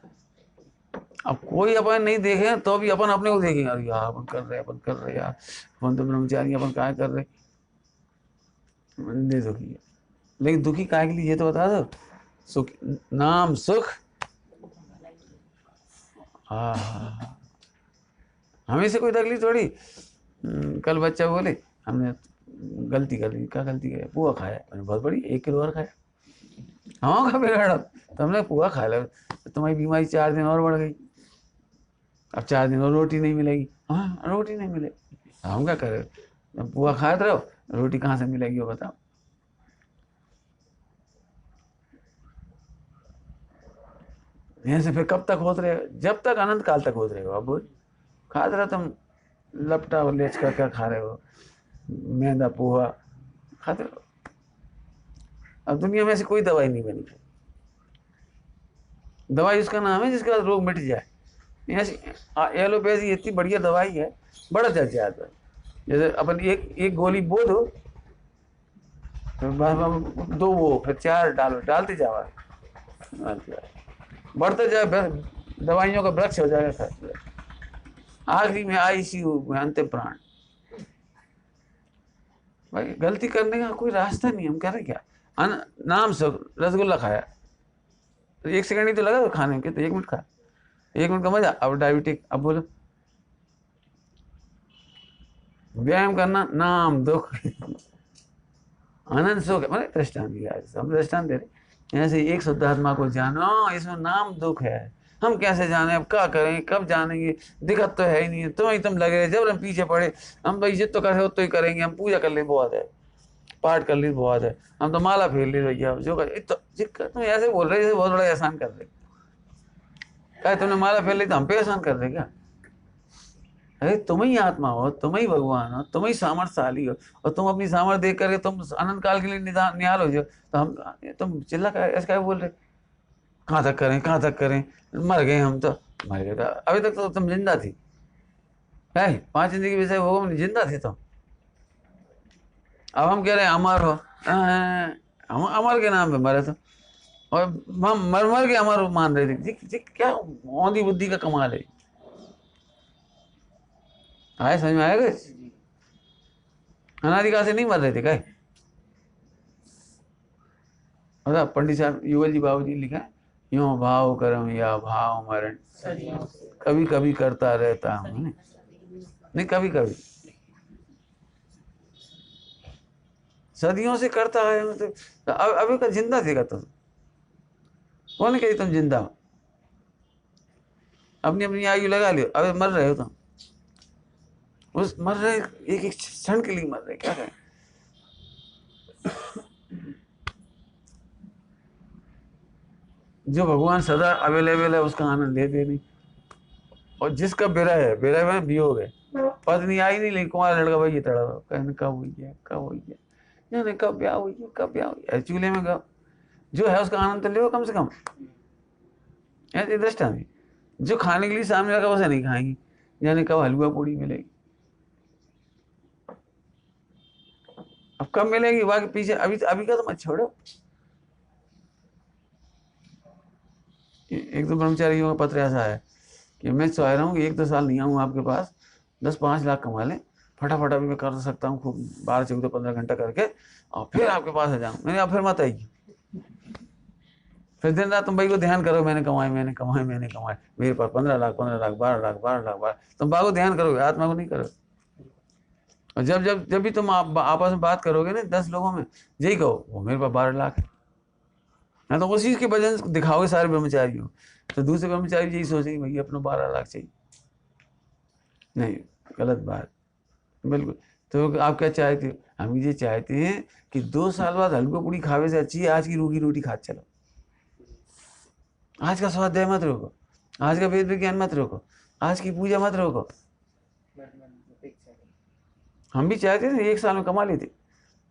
Speaker 1: अब कोई अपन नहीं देखे तो भी अपन अपने को देखेंगे, अरे यार अपन कर रहे यार, अपन तो ब्रह्मचारी, अपन क्या कर रहे, दुखी है। लेकिन दुखी काय के लिए ये तो बता दो, सुख नाम सुख, हाँ, हमें से कोई तकलीफ थोड़ी। कल बच्चा बोले हमने गलती कर ली, क्या गलती की, पुआ खाया, मैंने बहुत बड़ी 1 किलो और खाया। हाँ का बिगड़ा, तो हमने पुआ खा लिया, तुम्हारी बीमारी 4 दिन और बढ़ गई, अब 4 दिन और रोटी नहीं मिलेगी। हाँ रोटी नहीं मिलेगी, हम क्या करें, पुआ खाते रहो, रोटी कहाँ से मिलेगी वो बताओ। यहाँ से फिर कब तक होते रहे, जब तक अनंत काल तक होते रहे हो। अब खाते रहो तुम, लपटा और लेच कर क्या खा रहे हो, मैदा पोहा खाते रहो। अब दुनिया में ऐसी कोई दवाई नहीं बनी, दवाई उसका नाम है जिसके बाद रोग मिट जाए। ऐसी एलोपैथी इतनी बढ़िया दवाई है, बड़ा चर्चा आता है। जैसे अपन एक गोली बो दो, फिर 2 वो, फिर 4 डालो, डालते जाओ, बढ़ते जाए, दवाइयों का वृक्ष हो जाएगा, आखिरी में आईसीयू में अंतिम प्राण। भाई गलती करने का कोई रास्ता नहीं, हम कह रहे क्या, नाम सुख, रसगुल्ला खाया, 1 सेकंड ही तो लगा खाने में, तो 1 मिनट खाया, 1 मिनट का मजा, अब डायबिटिक। अब बोलो व्यायाम करना, नाम दुख, आनंद सुख, मैंने दृष्टांत दिया, हम दृष्टांत दे रहे। ऐसे एक शुद्धात्मा को जानो, इसमें नाम दुख है, हम कैसे जाने, अब क्या करें, कब जानेंगे, दिक्कत तो है ही नहीं, तुम लगे रहे, जब हम पीछे पड़े, हम भाई जित तो करे तो ही करेंगे, हम पूजा कर ले बहुत है, पाठ कर ली बहुत है, हम तो माला फेर ली भैया, जो कर तो तुम ऐसे बोल रहे थे बहुत बड़ा एहसान कर रहे, क्या तुमने माला फेर ली तो हम पे एहसान कर रहे क्या। अरे तुम ही आत्मा हो, तुम ही भगवान हो, तुम ही सामर्थ्यशाली हो, और तुम अपनी सामर्थ्य देख करके तुम अनंत काल के लिए निहाल हो जाओ, तो हम, तुम चिल्ला का ऐसा क्या बोल रहे, कहाँ तक करें, कहाँ तक करें, मर गए हम तो, मर गए तो अभी तक तो तुम जिंदा थी है, 5 जिंदगी विषय वो जिंदा थी तुम। अब हम कह रहे हैं अमर हो, हम अमर के नाम पे मरे तो, और हम मर के अमर मान रहे थे, जी क्या औंधी बुद्धि का कमाल है। आए समझ में आएगा, अनादिकाल से नहीं मर रहे थे क्या। मतलब पंडित साहब युगल जी बाबू जी लिखा है, यूं भाव कर्म या भाव मरण कभी कभी करता रहता हूँ, नहीं कभी कभी, सदियों से करता है, मतलब अभी का जिंदा थे तुम, कौन कही तुम जिंदा हो, अपनी अपनी आयु लगा लियो, अबे मर रहे हो तुम, उस मर रहे, एक एक क्षण के लिए मर रहे, क्या करें। जो भगवान सदा अवेलेबल है उसका आनंद लेते नहीं, और जिसका विरह में वियोग है, पत्नी आई नहीं, लेकिन कुमार लड़का भाई ये तड़ा, कहने कब हुई है, कब हुई है, यानी कब ब्याह हुई है, कब ब्याह हुई है, चूल्हे में गो, जो है उसका आनंद तो ले कम से कम। ऐसी दृष्टा नहीं, जो खाने के लिए सामने रखा उसे नहीं खाएंगी, यानी कब हलवा पूड़ी मिलेगी, अब कब मिलेगी, बाकी पीछे, अभी का तो मत छोड़ो। एक तो ब्रह्मचारियों का पत्र ऐसा है कि मैं चाह रहा हूँ कि 1-2 साल नहीं आऊँ आपके पास, 10-5 लाख कमा लें, फटाफट अभी मैं कर सकता हूँ खूब 12-14-15 घंटा करके, और फिर आपके पास आ जाऊँ। मैंने, आप फिर मत आइए, फिर दिन रात तुम भाई को ध्यान करो, मैंने कमाए, मेरे पास 15 लाख, 12 लाख, तुम बाबू ध्यान करोगे, आत्मा को नहीं करोगे। और जब भी तुम आपस में बात करोगे ना 10 लोगों में, यही कहो वो मेरे पास 12 लाख है, ना तो उसी के वजन दिखाओगे सारे ब्रह्मचारियों, तो दूसरे ब्रह्मचारी यही सोचेंगे भैया अपना 12 लाख चाहिए, नहीं, गलत बात, बिल्कुल। तो आप क्या चाहते हो, हम ये चाहते हैं कि 2 साल बाद हलवा पूड़ी खावे से अच्छी है आज की रूखी रोटी खा चलो, आज का स्वाध्याय मत रोको, आज का वेद विज्ञान मत रोको, आज की पूजा मत रोको। हम भी चाहते थे 1 साल में कमा लेते,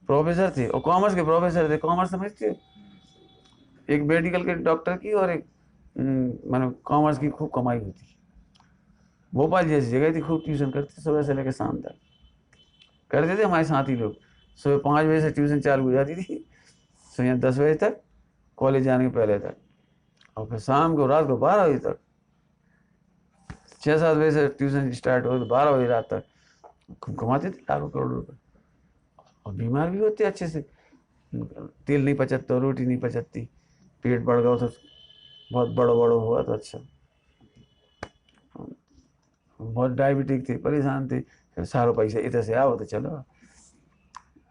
Speaker 1: प्रोफेसर थे और कॉमर्स के प्रोफेसर थे। कॉमर्स समझते हो, एक मेडिकल के डॉक्टर की और एक मतलब कॉमर्स की खूब कमाई होती। भोपाल जैसी जगह थी, खूब ट्यूशन करते सुबह से लेकर शाम तक करते थे हमारे साथी लोग। सुबह 5 बजे से ट्यूशन चालू हो जाती थी, सुबह 10 बजे तक, कॉलेज जाने के पहले तक, और फिर शाम को रात को 12 बजे तक। 6-7 बजे से ट्यूशन स्टार्ट हो तो 12 बजे रात तक खूब कमाते थे लाखों करोड़ों रुपये। और बीमार भी होते अच्छे से, तेल नहीं पचता, रोटी नहीं पचती, पेट बढ़ गया तो बहुत बड़ो बड़ो हुआ तो अच्छा, बहुत डायबिटिक थे, परेशान थे, फिर सारा पैसा इधर से आओ तो चलो।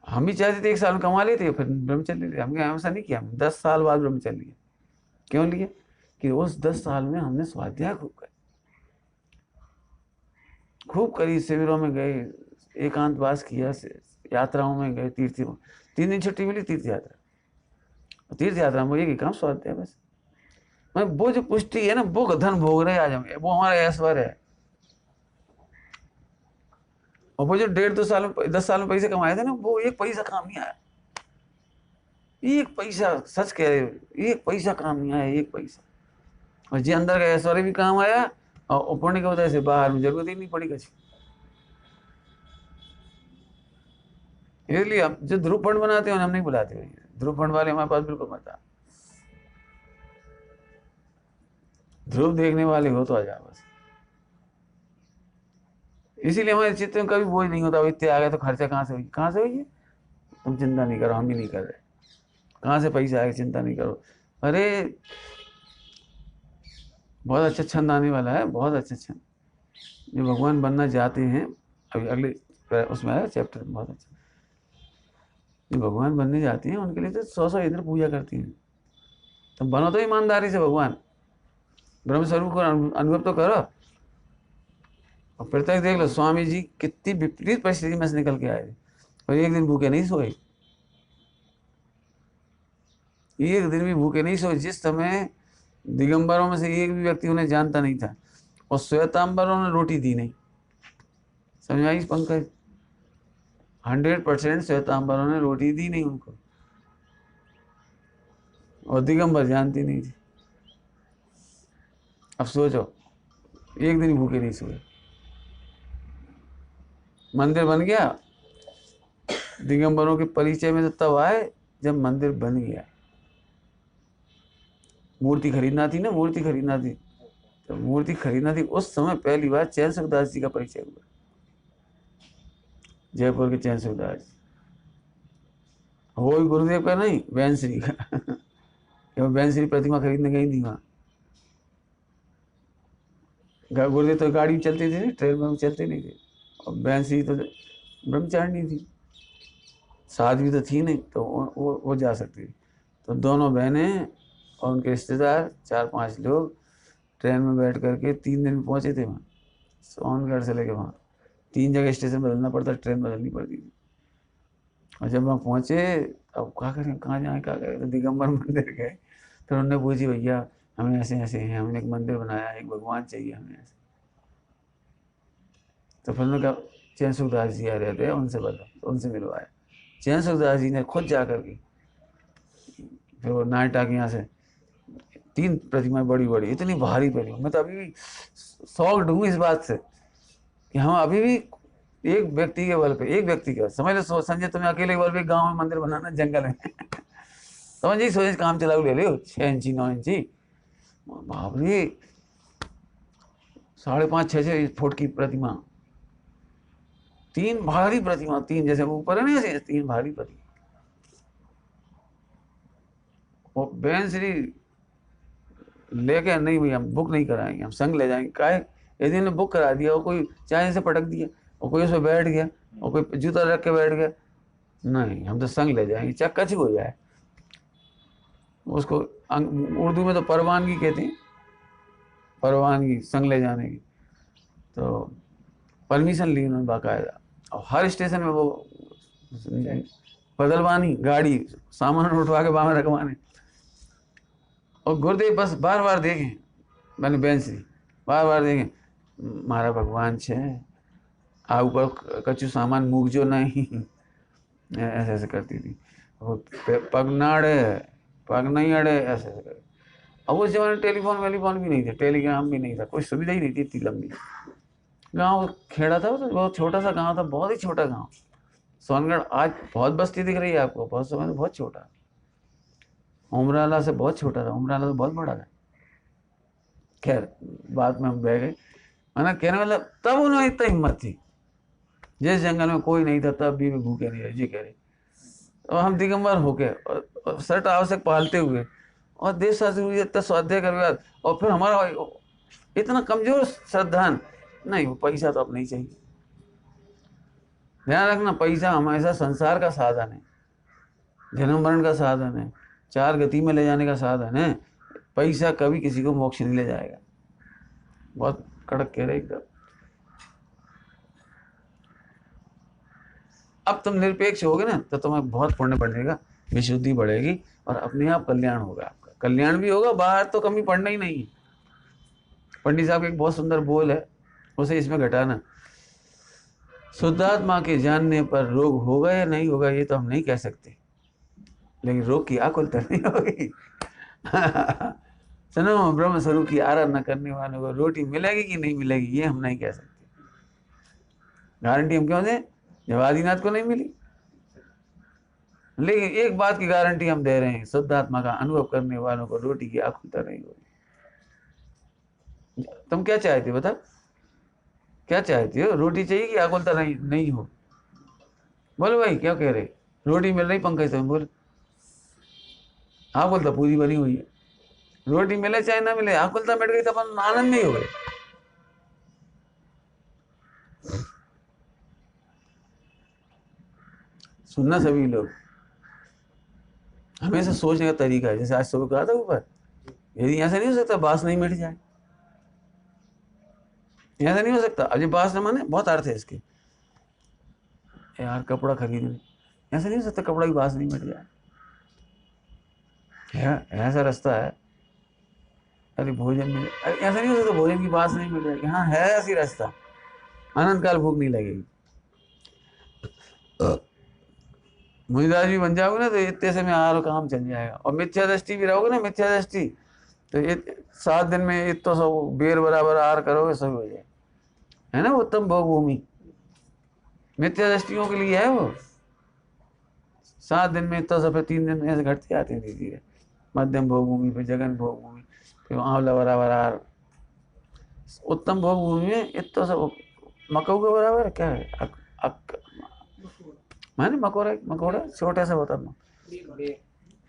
Speaker 1: हम भी चाहते थे 1 साल में कमा लेते, फिर ब्रह्मचर्य थे। हमने ऐसा नहीं किया, हम 10 साल बाद ब्रह्मचर्य लिए। क्यों लिए? कि उस 10 साल में हमने स्वाध्याय खूब करी, खूब करी, शिविरों में गए, एकांतवास किया, यात्राओं में गए, 3 दिन छुट्टी मिली, तीर्थ यात्रा। तीर्थ यात्रा में ये काम स्वाध्याय बस। मैं वो जो पुष्टि है ना, वो धन भोग रहे आज हम, वो हमारा ऐश्वर्य है। और वो जो 1.5-2 साल में 10 साल में पैसे कमाए थे ना, वो एक पैसा काम नहीं आया। एक पैसा, सच कह रहे हो, एक पैसा काम नहीं आया, एक पैसा। और जी अंदर का ऐश्वर्य भी काम आया, और पुण्य की वजह से बाहर में जरूरत ही नहीं पड़ी कछ। इसलिए हम जो ध्रुव फंड बनाते हैं हम नहीं बुलाते हुए, ध्रुव फंड वाले हमारे पास बिल्कुल मत आ। ध्रुव देखने वाले हो तो आ जाओ बस। इसीलिए हमारे चित्त में कभी बोझ नहीं होता, इतने आ गए तो खर्चा कहाँ से हुई, कहाँ से हुई है, तुम चिंता नहीं करो, हम भी नहीं कर रहे, कहाँ से पैसा आएगा, चिंता नहीं करो। अरे बहुत अच्छा छंद आने वाला है, बहुत अच्छा छंद। जो भगवान बनना चाहते हैं, अभी अगले उसमें आया चैप्टर, बहुत अच्छा। जो भगवान बनने जाते हैं उनके लिए तो 100 इंद्र पूजा करती हैं। तो बनो तो ईमानदारी से भगवान, ब्रह्म स्वरूप को अनुभव तो करो। और फिर तक देख लो, स्वामी जी कितनी विपरीत परिस्थिति में से निकल के आए थे, और एक दिन भूखे नहीं सोए, एक दिन भी भूखे नहीं सोए। जिस समय दिगंबरों में से एक भी व्यक्ति उन्हें जानता नहीं था, और श्वेतांबरों ने रोटी दी नहीं। समझ आई पंकज? 100% श्वेतांबरों ने रोटी दी नहीं उनको, और दिगंबर जानती नहीं थी। अब सोचो, एक दिन भूखे नहीं सोए। मंदिर बन गया, दिगंबरों के परिचय में तो तब आए जब मंदिर बन गया। मूर्ति खरीदना थी ना, मूर्ति खरीदना थी, तो मूर्ति खरीदना थी उस समय पहली बार चैन सुखदास जी का परिचय हुआ, जयपुर के चैन सुखदास जी। वो भी गुरुदेव का नहीं, बैंश्री का। बैंश्री प्रतिमा खरीदने गई थी वहाँ। गुरुदेव तो गाड़ी में चलते थे, ट्रेन में चलते नहीं थे, और बैंश्री तो ब्रह्मचारिणी थी, साध्वी तो थी नहीं, तो वो जा सकती थी। तो दोनों बहनें और उनके रिश्तेदार 4-5 लोग ट्रेन में बैठ करके 3 दिन में पहुंचे थे वहाँ, सोनगढ़ से लेके वहाँ। 3 जगह स्टेशन बदलना पड़ता, ट्रेन बदलनी पड़ती थी। और जब वहाँ पहुँचे, अब क्या करें, कहाँ जाएँ, क्या करें, तो दिगंबर मंदिर गए। फिर उन्होंने पूछी, भैया हमें ऐसे ऐसे हैं, हमने एक मंदिर बनाया, एक भगवान चाहिए हमें ऐसे। तो फिर उन्होंने कहा चैन सुखदास जी आ रहे थे, उनसे बता, तो उनसे मिलवाया। चैन सुखदास जी ने खुद जा करके, फिर वो नायटा के यहाँ से 3 प्रतिमाएं बड़ी बड़ी, इतनी भारी प्रतिमा। मैं तो अभी भी शॉक्ड हूँ इस बात से कि हम अभी भी एक व्यक्ति के बल पे, एक व्यक्ति के, समझ लो संजय तुम्हें अकेले के बल पे गाँव में मंदिर बनाना, जंगल में समझ जी, सोच काम चलाऊ ले लो, 6 इंची 9 इंची, बाप रे, 5.5-6 फुट की प्रतिमा, 3 भारी प्रतिमा, 3 जैसे ऊपर है ना, ऐसे 3 भारी प्रतिमा। और बैंश्री लेके, नहीं भैया हम बुक नहीं कराएंगे, हम संग ले जाएंगे। काहे? यदि ने बुक करा दिया और कोई चाहे से पटक दिया, और कोई उसमें बैठ गया, और कोई जूता रख के बैठ गया, नहीं, हम तो संग ले जाएंगे, चाहे कछ हो जाए। उसको उर्दू में तो परवानगी कहते हैं, परवानगी संग ले जाने की। तो परमिशन ली उन्होंने बाकायदा, और हर स्टेशन में वो बदलवानी गाड़ी, सामान उठवा के बाहर रखवाने। और गुरुदेव बस बार बार देखें, मैंने बैंश्री बार बार देखें, मारा भगवान छे, आ ऊपर कचू सामान मूकजो नहीं, ऐसे ऐसे करती थी। वो पग ना अड़े, पग नहीं अड़े, ऐसे ऐसे करती। अब उस जमाने टेलीफोन वेलीफोन भी नहीं थे, टेलीग्राम भी नहीं था, कोई सुविधा ही नहीं थी इतनी लंबी। गांव खेड़ा था, तो बहुत छोटा सा गांव था, बहुत ही छोटा गांव। सोनगढ़ आज बहुत बस्ती दिख रही है आपको, बहुत समय में बहुत छोटा। उमराला से बहुत छोटा था, उमराला तो बहुत बड़ा था। खैर बात में हम बह गए। मैंने कहने वाला तब उन्हें इतना हिम्मत थी, जिस जंगल में कोई नहीं था तब भी वे भूखे नहीं रहे, जी कह रहे। और हम दिगंबर होके और शर्ट आवश्यक पालते हुए और देश शास्त्री इतना स्वाध्याय करके बाद, और फिर हमारा इतना कमजोर श्रद्धान नहीं, वो पैसा तो अब नहीं चाहिए। ध्यान रखना, पैसा हमेशा संसार का साधन है, जन्म मरण का साधन है, चार गति में ले जाने का साधन है। पैसा कभी किसी को मोक्ष नहीं ले जाएगा। बहुत कड़क कह रहे एकदम। अब तुम निरपेक्ष होगे ना तो तुम्हें बहुत पुण्य बढ़ेगा, विशुद्धि बढ़ेगी और अपने आप कल्याण होगा। आपका कल्याण भी होगा, बाहर तो कमी पड़ना ही नहीं है। पंडित साहब का एक बहुत सुंदर बोल है, उसे इसमें घटाना। शुद्धात्मा के जानने पर रोग होगा या नहीं होगा ये तो हम नहीं कह सकते, लेकिन रोग की आकुलता नहीं होगी। सुनो, ब्रह्म स्वरूप की आराधना करने वालों को रोटी मिलेगी कि नहीं मिलेगी ये हम नहीं कह सकते। गारंटी हम क्यों दें जब आदिनाथ को नहीं मिली। लेकिन एक बात की गारंटी हम दे रहे हैं, शुद्धात्मा का अनुभव करने वालों को रोटी की आकुलता नहीं होगी। तुम क्या चाहते हो बता, क्या चाहते हो? रोटी चाहिए कि आकुलता नहीं हो? बोलो भाई, क्या कह रहे? रोटी मिल रही पंकज तुम बोल, आकुलता पूरी बनी हुई है। रोटी मिले चाहे ना मिले, आकुलता मिट गई तो अपन आनंद नहीं हो गए। सुनना सभी लोग, हमेशा सोचने का तरीका है। जैसे आज सुबह कहा था ऊपर, यदि ऐसा नहीं हो सकता बास नहीं मिट जाए, ऐसा नहीं हो सकता। अब बास न माने बहुत अर्थ है इसके, यार कपड़ा खरीदने, ऐसा नहीं हो सकता कपड़ा की बास नहीं मिट जाए, ऐसा रास्ता है। अरे भोजन में, अरे ऐसा नहीं हो सकता भोजन की बात नहीं मिल जाएगी। हाँ है ऐसी रास्ता, अनंत काल भूख नहीं लगेगी। मुनिदास भी बन जाओगे ना तो इतने से में आरो काम चल जाएगा। और मिथ्या दृष्टि भी रहोगे ना, मिथ्या दृष्टि, तो 7 दिन में इतना सब बेर बराबर आर करोगे, सब हो जाए, है ना। उत्तम भोग भूमि मिथ्या दृष्टियों के लिए है वो। 7 दिन में इतना सब, 3 दिन में ऐसे घटते आते हैं धीरे धीरे। मध्यम भोग भूमि, फिर जगन भोग भूमि, फिर आंवला बराबर आर। उत्तम भोग भूमि में इतना सब मकऊ के बराबर क्या है, माने मकोड़ा, मकोड़ा छोटा सा होता है,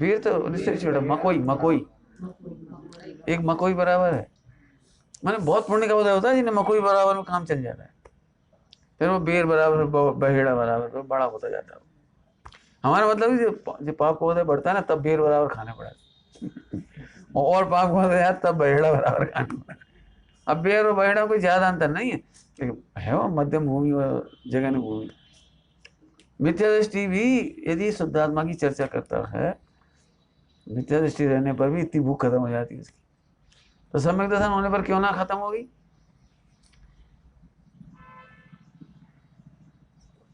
Speaker 1: वीर तो निश्चय छोटा, मकोई, मकोई एक मकोई बराबर है। माने बहुत पुण्य का उदय होता है जिन्हें मकोई बराबर में काम चल जाता है, फिर वो बेर बराबर, बहेड़ा बराबर, फिर बड़ा होता जाता है। हमारा मतलब जब पाप का उदय बढ़ता है ना तब बेर बराबर खाने पड़ा, और पाप का उदय आया तब बहेड़ा बराबर खाने पड़ा। अब बेर और बहेड़ा कोई ज्यादा अंतर नहीं है, लेकिन है वो मध्यम भूमि और जगन भूमि। मिथ्या दृष्टि भी यदि शुद्धात्मा की चर्चा करता है, मिथ्या दृष्टि रहने पर भी इतनी भूख खत्म हो जाती है उसकी, तो सम्यक दर्शन होने पर क्यों ना खत्म होगी।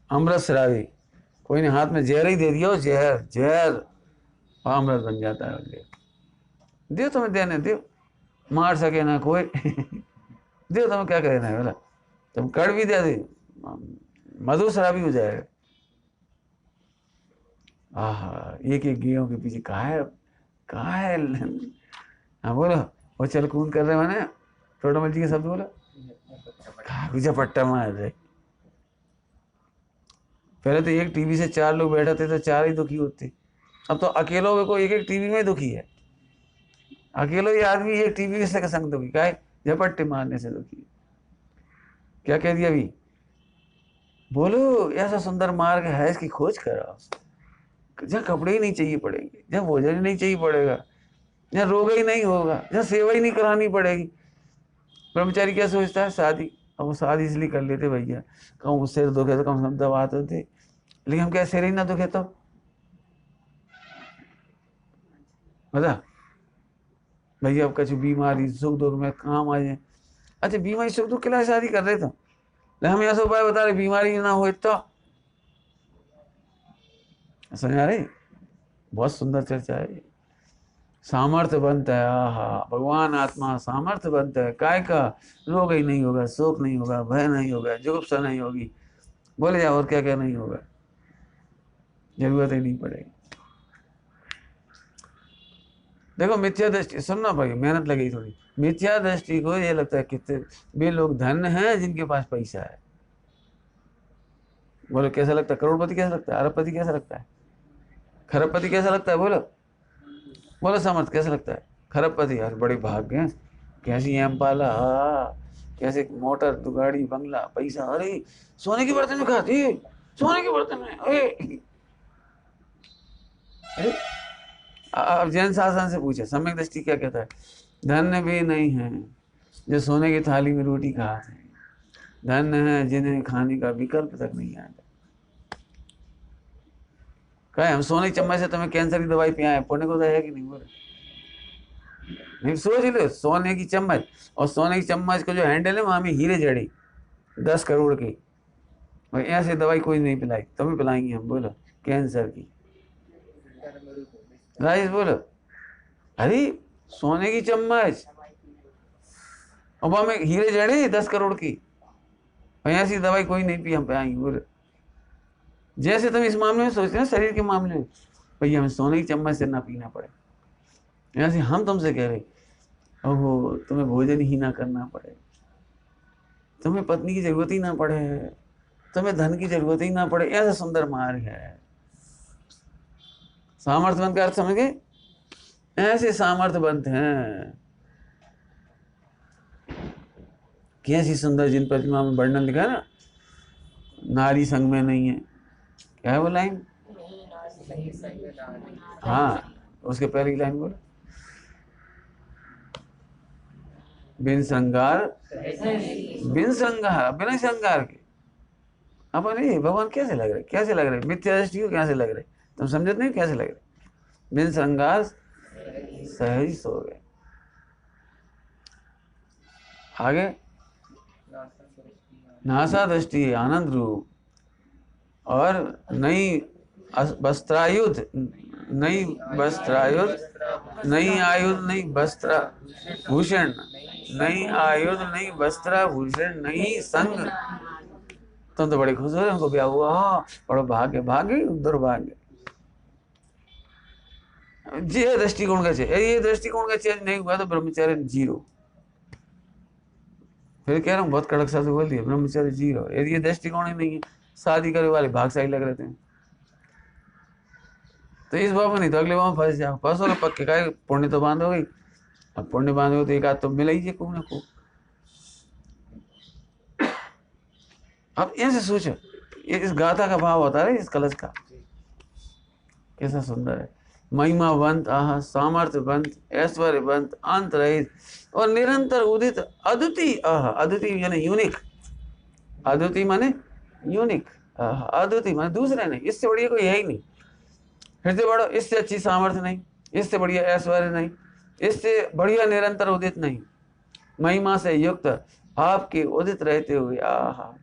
Speaker 1: अमृत श्रावी, कोई ने हाथ में जहर ही दे दिया हो, जहर जहर, और अमृत बन जाता है। दियो तुम्हें देने, दियो, मार सके ना कोई। दियो, तुम्हें क्या करना है बोला, तुम कड़ भी दे दी, मधु शराबी हो जाएगा। आहा, एक एक गेहूं के पीछे कहा है। हाँ बोलो, वो चल कूद कर रहे मैंने टोटमल जी के शब्द बोला, पीछे पट्टा मार रहे। पहले तो एक टीवी से 4 लोग बैठे थे तो 4 ही दुखी होते, अब तो अकेलों को एक एक टीवी में दुखी है। अकेलो ही आदमी एक टीवी से संग दुखी, का झपट्टे मारने से दुखी। क्या कह दिया अभी, बोलो ऐसा सुंदर मार्ग है इसकी खोज करो, जहाँ कपड़े ही नहीं चाहिए पड़ेंगे, जहाँ भोजन ही नहीं चाहिए पड़ेगा, जहाँ रोग ही नहीं होगा, जहाँ सेवा ही नहीं करानी पड़ेगी। ब्रह्मचारी क्या सोचता है, शादी, अब वो शादी इसलिए कर लेते भैया, कहूँ सिर दुखे तो कम से कम दवा तो दे, लेकिन हम क्या सिर ही ना दुखे तो बता भैया, अब कुछ बीमारी सुख दुख में काम आ जाए, अच्छा बीमारी सुख दुख के लिए शादी कर रहे थे, हम ऐसा उपाय बता रहे बीमारी ना हो तो समझ आ रही। बहुत सुंदर चर्चा है। सामर्थ्य बनता है, आहा भगवान आत्मा सामर्थ्य बनता है काय का, रोग ही नहीं होगा, शोक नहीं होगा, भय नहीं होगा, जुगुप्सा नहीं होगी, बोले जाओ और क्या क्या नहीं होगा, जरूरत ही नहीं पड़ेगी। देखो मिथ्या दृष्टि, सुनना भाई मेहनत लगी थोड़ी, मिथ्या दृष्टि को ये लगता है कितने वे लोग धन हैं जिनके पास पैसा है। बोलो कैसा लगता है, करोड़पति कैसा लगता है, अरबपति कैसा लगता है, खरबपति कैसा लगता है, बोलो बोलो समर्थ कैसा लगता है, खरबपति यार बड़े भाग्य हैं, कैसी एम्पाला, कैसे मोटर दुगाड़ी बंगला पैसा, अरे सोने के बर्तन में खाती, सोने के बर्तन में, अरे अब जैन शासन से पूछे सम्यक दृष्टि क्या कहता है, धन्य भी नहीं है जो सोने की थाली में रोटी खाते हैं, धन्य है जिन्हें खाने का विकल्प तक नहीं आता। कहे हम सोने की चम्मच से तुम्हें कैंसर की दवाई पियाए, पुण्य को है कि नहीं, बोले नहीं सोच लो, सोने की चम्मच, और सोने की चम्मच को जो हैंडल है वहां में हीरे जड़ी 10 करोड़ की, और ऐसे दवाई कोई नहीं पिलाई, तुम्हें पिलाएंगे हम, बोलो कैंसर की, राइस बोलो, अरे सोने की चम्मच और वहां में हीरे जड़े 10 करोड़ की, और ऐसी दवाई कोई नहीं पी हम पिलाएंगे, बोलो। जैसे तुम इस मामले में सोचते हैं शरीर के मामले में, भैया हमें सोने की चम्मच से ना पीना पड़े, ऐसे हम तुमसे कह रहे ओहो तुम्हें भोजन ही ना करना पड़े, तुम्हें पत्नी की जरूरत ही ना पड़े, तुम्हें धन की जरूरत ही ना पड़े, ऐसा सुंदर मार्ग है। सामर्थ्यवंत का अर्थ समझ गए, ऐसे सामर्थ्यवंत हैं, कैसी सुंदर जिन प्रतिमा में वर्णन लिखा है ना, नारी संग में नहीं है, क्या है वो लाइन, हाँ उसके पहले की लाइन बोलो, बिन श्रृंगार बिन श्रृंगार, बिना श्रृंगार के अपन ये भगवान कैसे लग रहे, कैसे लग रहे, मिथ्या दृष्टि को कैसे लग रहे, तुम समझते नहीं कैसे लग रहे, बिन श्रृंगार सहज सो गए। आगे नासा दृष्टि आनंद रूप, और नई वस्त्रायुध, नई वस्त्रायुध, नई आयुध, नई वस्त्र भूषण, नई आयुध, नई वस्त्र भूषण, नई संग, तुम तो बड़े खुश हो रहे, उनको ब्याह हुआ, हाँ बड़ा भाग्य, भाग्य दुर्भाग्य। ये दृष्टिकोण का चेंज, ये दृष्टिकोण का चेंज नहीं हुआ तो ब्रह्मचर्य 0। फिर कह रहा हूँ बहुत कड़क सा बोल दिया, ब्रह्मचर्य 0। यदि ये दृष्टिकोण ही नहीं है, शादी करे वाले भागशाली लग रहे थे, तो इस भाव में नहीं तो अगले भाव में फंस जाओ, फंसोगे पक्के, का पुण्य तो बांध हो गई, अब पुण्य बांधोगे तो एक आध तो मिला ही खूब ना खूब। अब ऐसे सोचो, ये इस गाथा का भाव होता है, इस कलश का कैसा सुंदर है, महिमावंत आह सामर्थ्यवंत ऐश्वर्यवंत अंत रहित और निरंतर उदित अद्वितीय, अद्वितीय यानी यूनिक, अद्वितीय माने यूनिक, अद्वितीय माने दूसरे नहीं, इससे बढ़िया कोई है ही नहीं, हृदय बड़ो इससे अच्छी सामर्थ्य नहीं, इससे बढ़िया ऐश्वर्य नहीं, इससे बढ़िया निरंतर उदित नहीं, महिमा से युक्त आपके उदित रहते हुए, आहा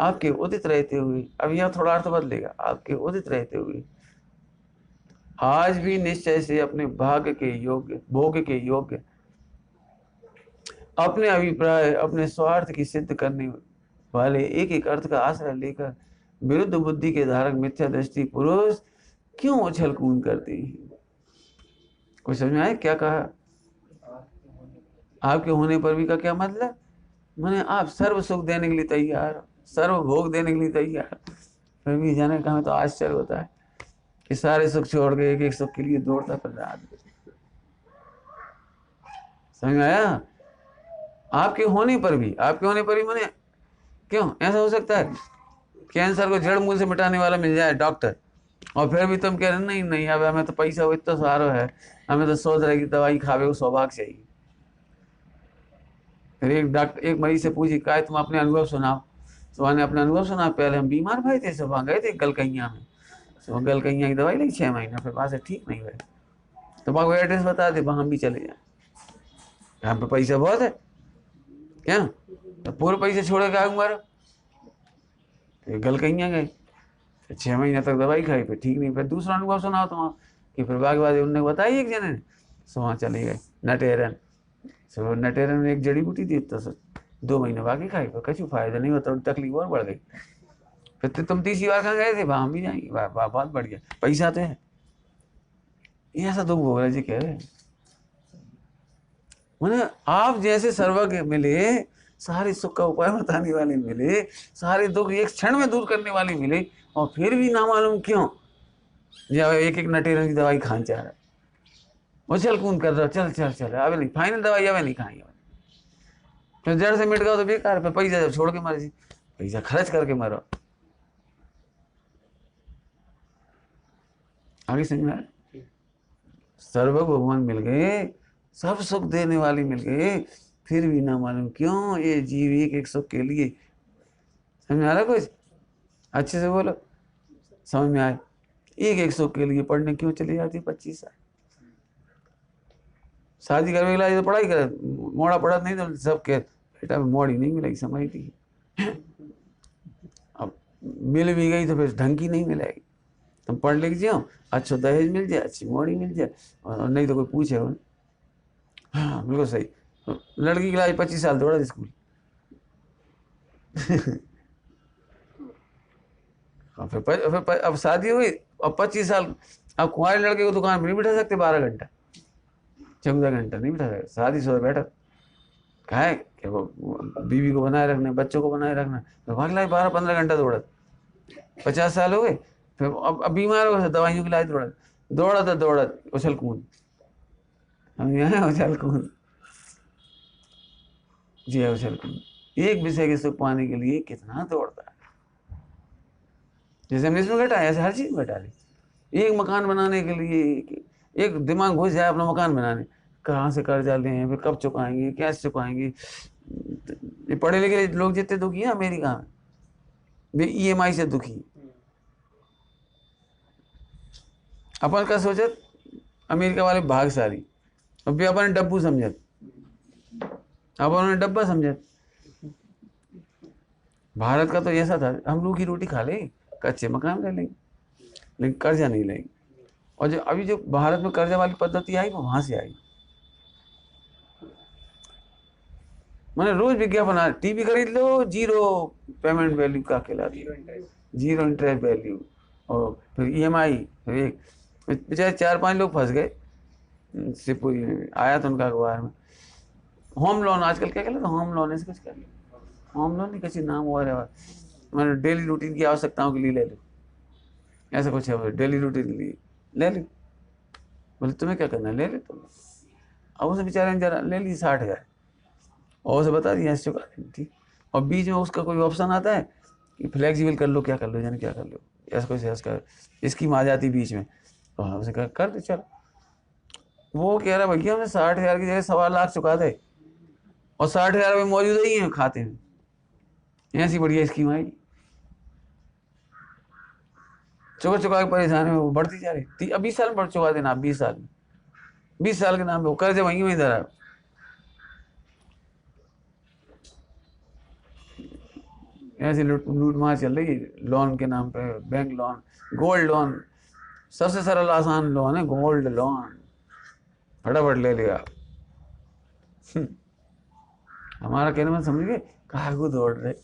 Speaker 1: आपके उदित रहते हुए, अब यह थोड़ा अर्थ बदलेगा, आपके उदित रहते हुए आज भी निश्चय से अपने भाग्य के योग्य, भोग के योग्य, अपने अभिप्राय अपने स्वार्थ की सिद्ध करने वाले एक एक अर्थ का आश्रय लेकर विरुद्ध बुद्धि के धारक मिथ्या दृष्टि पुरुष क्यों उछल कूद करती है। कुछ समझ में आए क्या कहा, आपके होने पर भी का क्या मतलब, मैंने आप सर्व सुख देने के लिए तैयार, सर्व भोग देने के लिए तैयार, फिर भी जाने का हमें तो आश्चर्य होता है कि सारे सुख छोड़ के एक एक सुख के लिए दौड़ता फिर रहा आदमी। समझ आया, आपके होने पर भी, आपके होने पर भी मैंने क्यों ऐसा हो सकता है, कैंसर को जड़ मूल से मिटाने वाला मिल जाए डॉक्टर, और फिर भी तुम कह रहे नहीं नहीं अब हमें तो पैसा हो इतना सारा है, हमें तो 100 तरह की दवाई खावे को सौभाग्य चाहिए। फिर एक डॉक्टर एक मरीज से पूछी क्या तुम अपने अनुभव सुनाओ, सुबह ने अपना अनुभव सुना, पहले हम बीमार भाई थे, सुबह गए थे गलकैया में, सुबह गलकैया की दवाई ली 6 महीना, फिर वहां से ठीक नहीं हुए, तो वहां एड्रेस बता दे, वहां हम भी चले जाए, यहाँ पे पैसा बहुत है, क्या तो पूरे पैसे छोड़ के आऊंगा तो गल कहीं गए। फिर 6 महीने तक दवाई खाई, फिर ठीक नहीं। फिर दूसरा अनुभव सुना तो वहाँ कि फिर बागवादी उनने बताई एक जने ने, सो वहाँ चले गए नटेरन। सो नटेरन में एक जड़ी बूटी थी, तो 2 महीने बाकी खाई, फिर कछु फायदा नहीं होता, तकलीफ और बढ़ गई। फिर तुम तीसरी बार कहाँ गए थे, वहाँ भी जाएंगे, वाह बहुत बढ़िया, पैसा तो है। ये ऐसा दुख भोग रहा जी कह रहे हैं। मैंने आप जैसे सर्वज्ञ मिले, सारे सुख का उपाय बताने वाले मिले, सारे दुख एक क्षण में दूर करने वाले मिले, और फिर भी ना मालूम क्यों जब एक एक नटेरन की दवाई खान चाह रहा है, उछल कूद कर रहा, चल चल चल अब नहीं, फाइनल दवाई अब नहीं खाएंगे। फिर जड़ से मिट गया तो बेकार, फिर पैसा जब छोड़ के मर जी, पैसा खर्च करके मरो। आगे समझ में आया? सर्वज्ञ भगवान मिल गए, सब सुख देने वाले मिल गए, फिर भी ना मालूम क्यों ये जीव एक एक सुख के लिए, समझ में आ रहा कुछ? अच्छे से बोलो, समझ में आए? एक एक सुख के लिए पढ़ने क्यों चली जाती 25 साल? शादी करने के लिए तो पढ़ाई करे, मोड़ा पढ़ा नहीं तो सब कह बेटा मोड़ी नहीं मिलेगी, समझ थी। अब मिल भी गई तो फिर ढंग की नहीं मिलेगी। तुम पढ़ लिख जाओ, अच्छा दहेज मिल जाए, अच्छी मोड़ी मिल जाए, और नहीं तो कोई पूछे हो। हाँ बिल्कुल सही। लड़की की लाइफ 25 साल दौड़ा स्कूल। हाँ फिर अब शादी हुई, अब 25 साल, अब कुंवारे लड़के को दुकान में नहीं बिठा सकते 12 घंटा 14 घंटा नहीं बिठा सकते, शादी शुदा बैठा कहा है कि वो बीवी को बनाए रखना, बच्चों को बनाए रखना, तो भाग लाए 12-15 घंटा दौड़त। 50 साल हो गए, फिर अब बीमार हो गए, दवाइयों की लाए दौड़त उछल कूद, हम यहाँ उछल कूद जी, उछल कूद एक विषय के सुख पाने के लिए कितना दौड़ता है। जैसे हमने इसमें घटा है, ऐसे हर चीज में घटा ली। एक मकान बनाने के लिए एक दिमाग घुस जाए अपना मकान बनाने, कहाँ से कर्जा लें, फिर कब चुकाएंगे, कैसे चुकाएंगे। ये पढ़े लिखे लोग जितने दुखी हैं अमेरिका में, वे EMI से दुखी। अपन का सोचत अमेरिका वाले भागशाली, अब भी अपन डब्बू समझत, अब उन्होंने डब्बा समझत। भारत का तो ऐसा था, हम लोग की रोटी खा ले, कच्चे मकान रह लेंगे, लेकिन कर्जा नहीं लेंगे। और जो अभी जो भारत में कर्जा वाली पद्धति आई वो वहां से आई। मैंने रोज विज्ञापन आ, टीवी खरीद लो, 0 पेमेंट वैल्यू का कहलाती है, 0 इंटरेस्ट वैल्यू, और फिर EMI। फिर एक बेचारे 4-5 लोग फंस गए सिपुरी में, आया था उनका अखबार में। होम लोन आजकल क्या कहते, होम लोन ऐसे कुछ कर, होम लोन नहीं किसी नाम हुआ है, मैंने डेली रूटीन की आवश्यकताओं के लिए ले लो, ऐसा कुछ है, डेली रूटीन के लिए ले ली। बोले तुम्हें क्या करना है, ले ले तुम। अब उसे बेचारे ने जरा ले ली 60,000, और उसे बता दिया ऐसे चुका देनी थी। और बीच में उसका कोई ऑप्शन आता है कि फ्लेक्सिबल कर लो, क्या कर लो, यानी क्या कर लो, ऐसा कुछ इसका स्कीम आ जाती बीच में, तो हाँ उसे कर दे चल। वो कह रहा भैया हमें 60,000 की जगह 1.25 लाख चुका दे, और 60,000 रुपये मौजूद ही है खाते में, ऐसी बढ़िया स्कीम आई। चुका के परेशान है, वो बढ़ती जा रही। अब 20 साल में बढ़ चुका देना, आप 20 साल में, 20 साल के नाम पे वो कर्ज वहीं धरा। ऐसी लूट मार चल रही है लोन के नाम पे, बैंक लोन, गोल्ड लोन, सबसे सरल आसान लोन है गोल्ड लोन, फटाफट ले लिया। हमारा कहने में समझ गए, कहा को दौड़ रहे,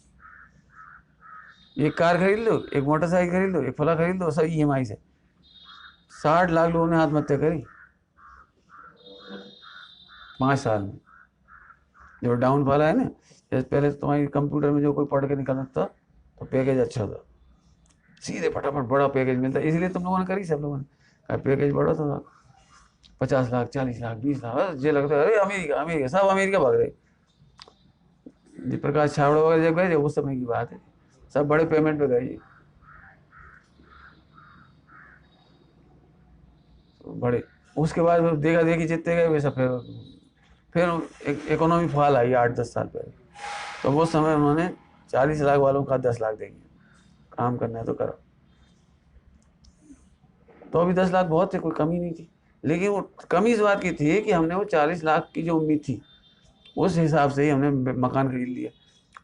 Speaker 1: एक कार खरीद लो, एक मोटरसाइकिल खरीद लो, एक फला खरीद लो, सब EMI से। 60 लाख लोगों ने आत्महत्या करी 5 साल में। जो डाउनफॉल है ना, जैसे पहले तुम्हारी कंप्यूटर में जो कोई पढ़ के निकलना था तो पैकेज अच्छा था, सीधे फटाफट बड़ा पैकेज मिलता, इसलिए तुम लोगों ने करी, सब लोगों ने कहा पैकेज बड़ा था, 50 लाख 40 लाख 20 लाख, ये लगता है अरे अमेरिका अमेरिका, सब अमेरिका भाग रहे। प्रकाश छावड़ा वगैरह जब गए उस समय की बात है, सब बड़े पेमेंट पे गए बड़े। उसके बाद देखा देखी जितने गए वैसा, फिर इकोनॉमी फॉल आई 8-10 साल पहले, तो वो समय उन्होंने 40 लाख वालों का 10 लाख देंगे, काम करना है तो करो। तो अभी 10 लाख बहुत थे, कोई कमी नहीं थी, लेकिन वो कमी इस बात की थी कि हमने वो 40 लाख की जो उम्मीद थी उस हिसाब से ही हमने मकान खरीद लिया,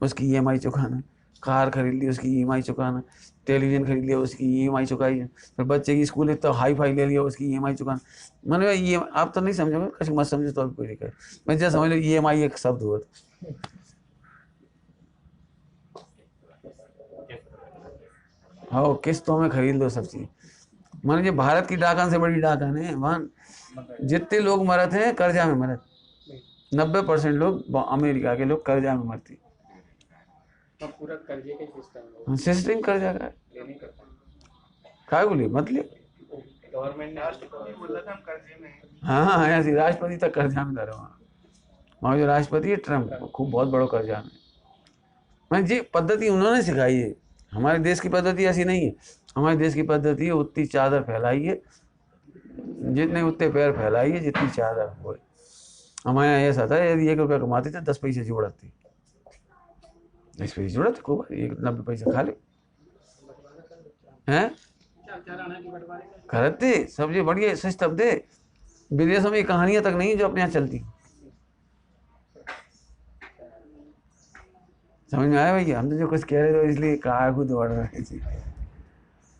Speaker 1: उसकी EMI चुकाना, कार खरीद ली उसकी EMI चुकाना, टेलीविजन खरीद लिया उसकी EMI चुकाई, फिर बच्चे की स्कूल इतना हाई फाई ले लिया उसकी EMI चुकाना। मैंने ये आप तो नहीं समझोगे, कुछ मत समझो तो अभी कोई दिक्कत, मैं जैसे समझ लो EMI एक शब्द हुआ था। हाँ, किस्तों में खरीद लो सब चीज। माने ये भारत की डाकन से बड़ी डाकन है वहाँ। जितने लोग मरत हैं कर्जा में मरत, 90% लोग अमेरिका के लोग कर्जा में मरती।
Speaker 2: तो पूरा कर्जे के सिस्टम
Speaker 1: सिस्टम कर्जा का
Speaker 2: लेने का
Speaker 1: काय बोली मतलब
Speaker 2: गवर्नमेंट ने बोला था हम कर्जे में।
Speaker 1: हाँ ऐसी राष्ट्रपति तक कर्जा में धरा वहाँ जो राष्ट्रपति है ट्रम्प, खूब बहुत बड़ो कर्जा में। मैं जी पद्धति उन्होंने सिखाई है, हमारे देश की पद्धति ऐसी नहीं है। हमारे देश की पद्धति है उतनी चादर फैलाइए जितने उतने पैर फैलाइए जितनी चादर हो। हमारे यहाँ ऐसा था, यदि 1 रुपया कमाते थे 10 पैसे जोड़ते, 10 पैसे जोड़ते को 90 पैसे खा ले हैं करते सब। ये बढ़िया सिस्टम थे, विदेशों में कहानियां तक नहीं जो अपने यहाँ चलती। समझ में आया भैया? हम तो जो कुछ कह रहे थे इसलिए कहा खुद दौड़ रहे थे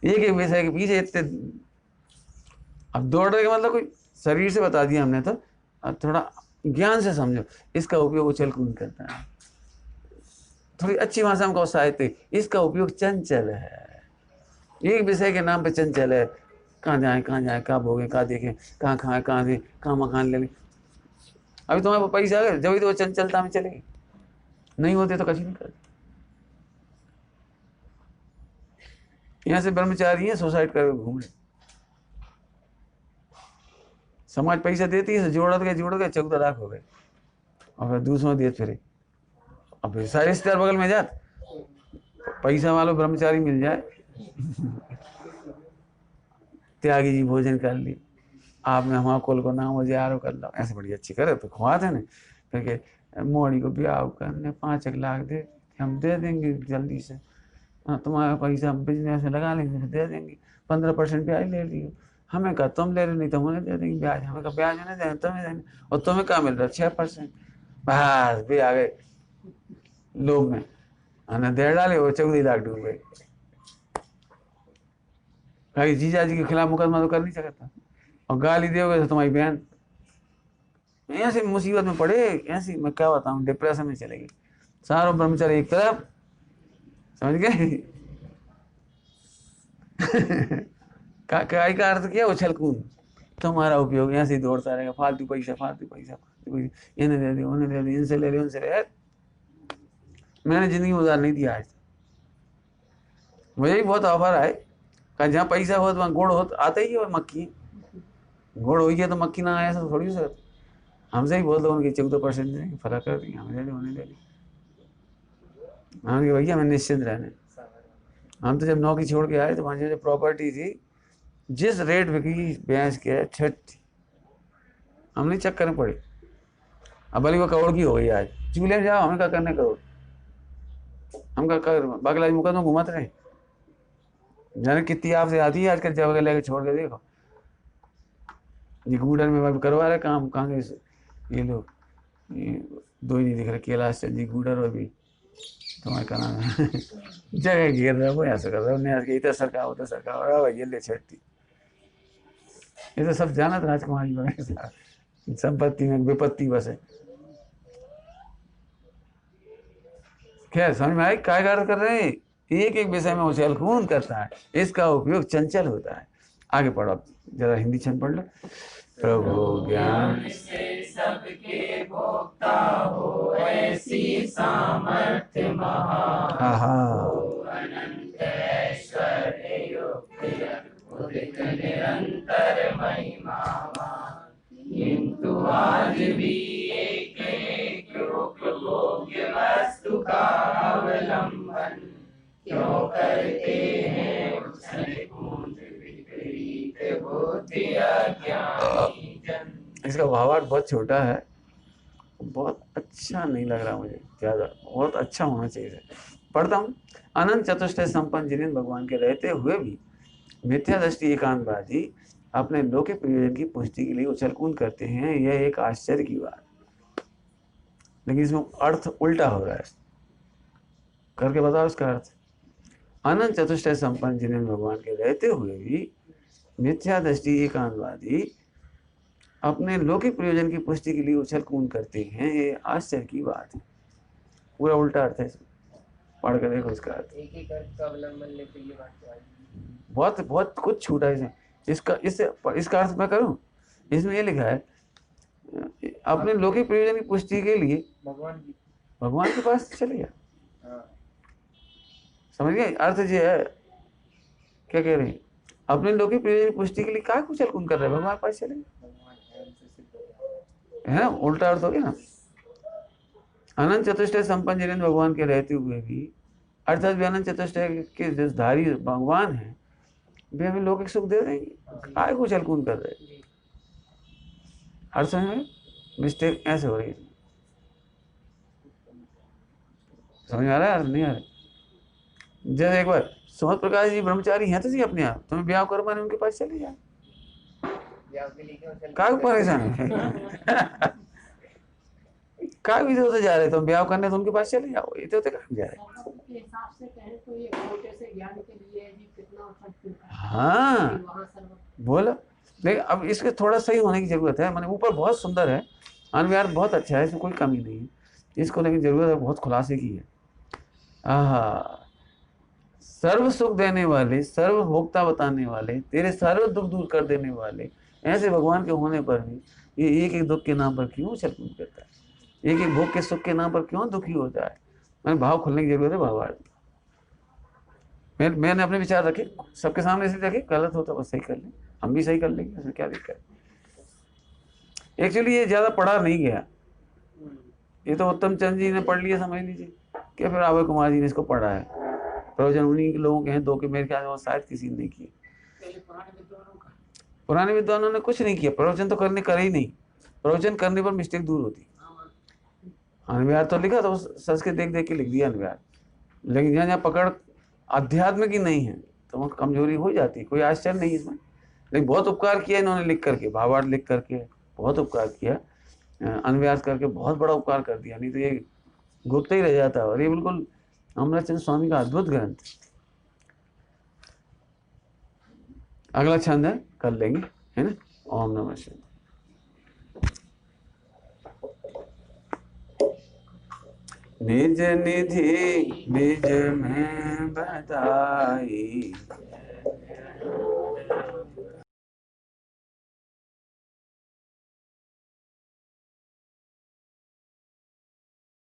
Speaker 1: एक एक विषय के पीछे इतने। अब दौड़ रहे का मतलब कोई शरीर से बता दिया हमने, तो अब थोड़ा ज्ञान से समझो। इसका उपयोग उछल कूद करता है, थोड़ी अच्छी भाषा में कहो साहित्य, इसका उपयोग चंचल है। एक विषय के नाम पे चंचल है, कहाँ जाए कहाँ भोगे कहाँ देखें कहाँ खाएं कहाँ दे कहाँ मकान ले लें। अभी तुम्हारे पास पैसा है जब तो वो चंचलता में चलेगी, नहीं होते तो कभी नहीं करते। यहाँ से ब्रह्मचारी है सुसाइड करके घूम रहे, समाज पैसा देती है, जोड़ गए 14 लाख हो गए, और फिर दूसरों देते फिरे। अब फिर सारे रिश्तेदार बगल में जात, पैसा वालों ब्रह्मचारी मिल जाए त्यागी जी भोजन कर ली आपने, हमारा कुल को नाम हो जाए आरो कर लो, ऐसे बड़ी अच्छी करे तो खुआते ना। फिर के मोड़ी को ब्याह करने 5 लाख दे, हम दे देंगे जल्दी से, हाँ तुम्हारा पैसा बिजनेस में लगा लेंगे फिर दे देंगे, 15% ब्याज ले लियो। हमें कहा तुम ले रहे नहीं तो उन्हें दे देंगे ब्याज, हमें कहा ब्याज नहीं देंगे तुम्हें देंगे, और तुम्हें क्या मिल रहा है 6%। बस भी आ गए लोग में, हमने दे डाले वो 14 लाख डूब गए। कहीं जीजा जी के खिलाफ मुकदमा तो कर नहीं सकता, और गाली दोगे तो तुम्हारी बहन ऐसे मुसीबत में पड़े, ऐसी मैं क्या बताऊं डिप्रेशन में चलेगी। सारों ब्रह्मचारी एक तरफ, समझ गए का अर्थ किया उछल कूद, तुम्हारा उपयोग ऐसे ही दौड़ता रहेगा, फालतू पैसा इन्हें दे दो उन्हें दे दो, इनसे ले लो उनसे ले। मैंने जिंदगी में उधार नहीं दिया आज, मुझे भी बहुत ऑफर आए, कहा जहाँ पैसा हो तो वहाँ गुड़ हो, आता ही है मक्खी, गुड़ हो गया तो मक्खी ना आया तो थोड़ी सर। हमसे ही बोल दो उनकी 14% देंगे, फर्क कर देंगे, हमें ले लो उन्हें ले लो। हमने भैया हमें निश्चिंत रहने। हम तो जब नौकरी छोड़ के आए तो वहाँ जो प्रॉपर्टी थी जिस रेट बिकी भैंस के छठ थी, हम नहीं चक्कर में पड़े। अब भले वो करोड़ की हो गई आज, चूल्हे में जाओ हमें क्या करने करोड़, हम क्या कर बागला मुकदमा घुमाते रहे। जाने कितनी आपसे आती है आजकल, जगह लेके छोड़ के देखो, ये गूडर में करवा रहे काम, कहाँ गए ये लोग, ये 2 ही नहीं दिख रहे, कैलाश चंद जी गूडर और भी तुम्हारे का नाम है जगह घेर रहे हो ऐसा कर रहे हो, इधर सरकार उधर सरकार, ये ले छठी, ये तो सब जाना था राजकुमारी संपत्ति में विपत्ति बस है। खैर समझ में आई काय कर रहे हैं, एक एक विषय में उछल कूद करता है, इसका उपयोग चंचल होता है। आगे पढ़ो, जरा हिंदी छंद पढ़ लो। प्रभु ज्ञान
Speaker 2: से सबके भोक्ता हो, ऐसी सामर्थ्य महा अनंत ऐश्वर्य युक्ति अद्भुत निरंतर महिमा, किंतु आज भी एक एक उपभोग्य वस्तु का अवलंबन क्यों करते हैं उछल कूद विपरीत बुद्धि अज्ञानी जन।
Speaker 1: इसका भावार्थ बहुत छोटा है, बहुत अच्छा नहीं लग रहा मुझे, ज़्यादा बहुत अच्छा होना चाहिए। पढ़ता हूँ। अनंत चतुष्टय संपन्न जिनेन्द्र भगवान के रहते हुए भी मिथ्या दृष्टि एकांतवादी अपने लौकिक प्रयोजन की पुष्टि के लिए उछल कूद करते हैं, यह एक आश्चर्य की बात। लेकिन इसमें अर्थ उल्टा हो रहा है। करके बताओ इसका अर्थ। अनंत चतुष्टय संपन्न जिन्हें भगवान के रहते हुए भी मिथ्या दृष्टि एकांतवादी अपने लौकिक प्रयोजन की पुष्टि के लिए उछल कूद करते हैं, ये आश्चर्य की बात है। पूरा उल्टा अर्थ है, पढ़ कर देखो इसका अर्थ।
Speaker 2: एक ही अर्थ का अवलंबन लेते ये बात तो आएगी।
Speaker 1: बहुत बहुत कुछ छूटा है इसमें। इसका अर्थ मैं करूं, इसमें ये लिखा है अपने लौकिक प्रयोजन की पुष्टि के लिए भगवान के पास चले गया। समझ गए अर्थ जो है, क्या कह रहे हैं, अपने लौकिक प्रयोजन की पुष्टि के लिए क्या कुछ कौन कर रहे हैं, भगवान के पास चले गए, है ना, उल्टा अर्थ हो गया ना। अनंत चतुष्टय संपन्न जिन्हें भगवान के रहते हुए भी, अर्थात अनंत चतुष्टय के जो धारी भगवान है वे हमें लौकिक सुख दे देंगे, काय को चलकून कर रहे हैं। अर्थ में मिस्टेक ऐसे हो रही है, समझ आ रहा है अर्थ नहीं आ रहा है। जैसे एक बार सुमत प्रकाश जी ब्रह्मचारी हैं तो जी अपने आप, तुम्हें ब्याह करो मैंने उनके पास चले जाओ, काय परेशान है काय भी तो जा रहे, तुम ब्याह करने तो उनके पास चले जाओ, ये तो जा रहे। हाँ बोलो, लेकिन अब इसके थोड़ा सही होने की जरूरत है। मैंने ऊपर बहुत सुंदर है, अन्वयार्थ बहुत अच्छा है, इसमें कोई कमी नहीं है, इसको लेकिन जरूरत है बहुत खुलासे की है। आहा, सर्व सुख देने वाले, सर्व भोक्ता बताने वाले, तेरे सर्व दुख दूर कर देने वाले ऐसे भगवान के होने पर भी ये एक एक दुख के नाम पर क्यों छलकूद करता है, एक एक भोग के सुख के नाम पर क्यों दुखी होता है। मैंने भाव खुलने की जरूरत है भावार्थ। मैंने अपने विचार रखे, सबके सामने ऐसे रखे, गलत होता बस सही कर लें, हम भी सही कर लेंगे, उसमें क्या दिक्कत। एक्चुअली ये ज्यादा पढ़ा नहीं गया, ये तो उत्तम चंद जी ने पढ़ लिया समझ लीजिए, क्या फिर आभय कुमार जी ने इसको पढ़ा है। प्रवचन उन्हीं के लोगों के हैं, दो के मेरे ख्याल में शायद किसी ने नहीं किए। पुराने विद्वानों ने कुछ नहीं किया, प्रवचन तो करे ही नहीं, प्रवचन करने पर मिस्टेक दूर होती। अन्वयार तो लिखा तो संस्कृत देख देख के लिख दिया अन्वयार, लेकिन जहाँ जहाँ पकड़ अध्यात्म की नहीं है तो वहाँ कमजोरी हो जाती है, कोई आश्चर्य नहीं इसमें। लेकिन बहुत उपकार किया इन्होंने लिख करके, भावार्थ लिख करके बहुत उपकार किया, अन्वयार्थ करके बहुत बड़ा उपकार कर दिया, नहीं तो ये गुप्त ही रह जाता है। और ये बिल्कुल अमृतचंद स्वामी का अद्भुत ग्रंथ। अगला छंद है, कर लेंगे, है ना। ओम नमः शिवाय। निज निधि निज में बधाई,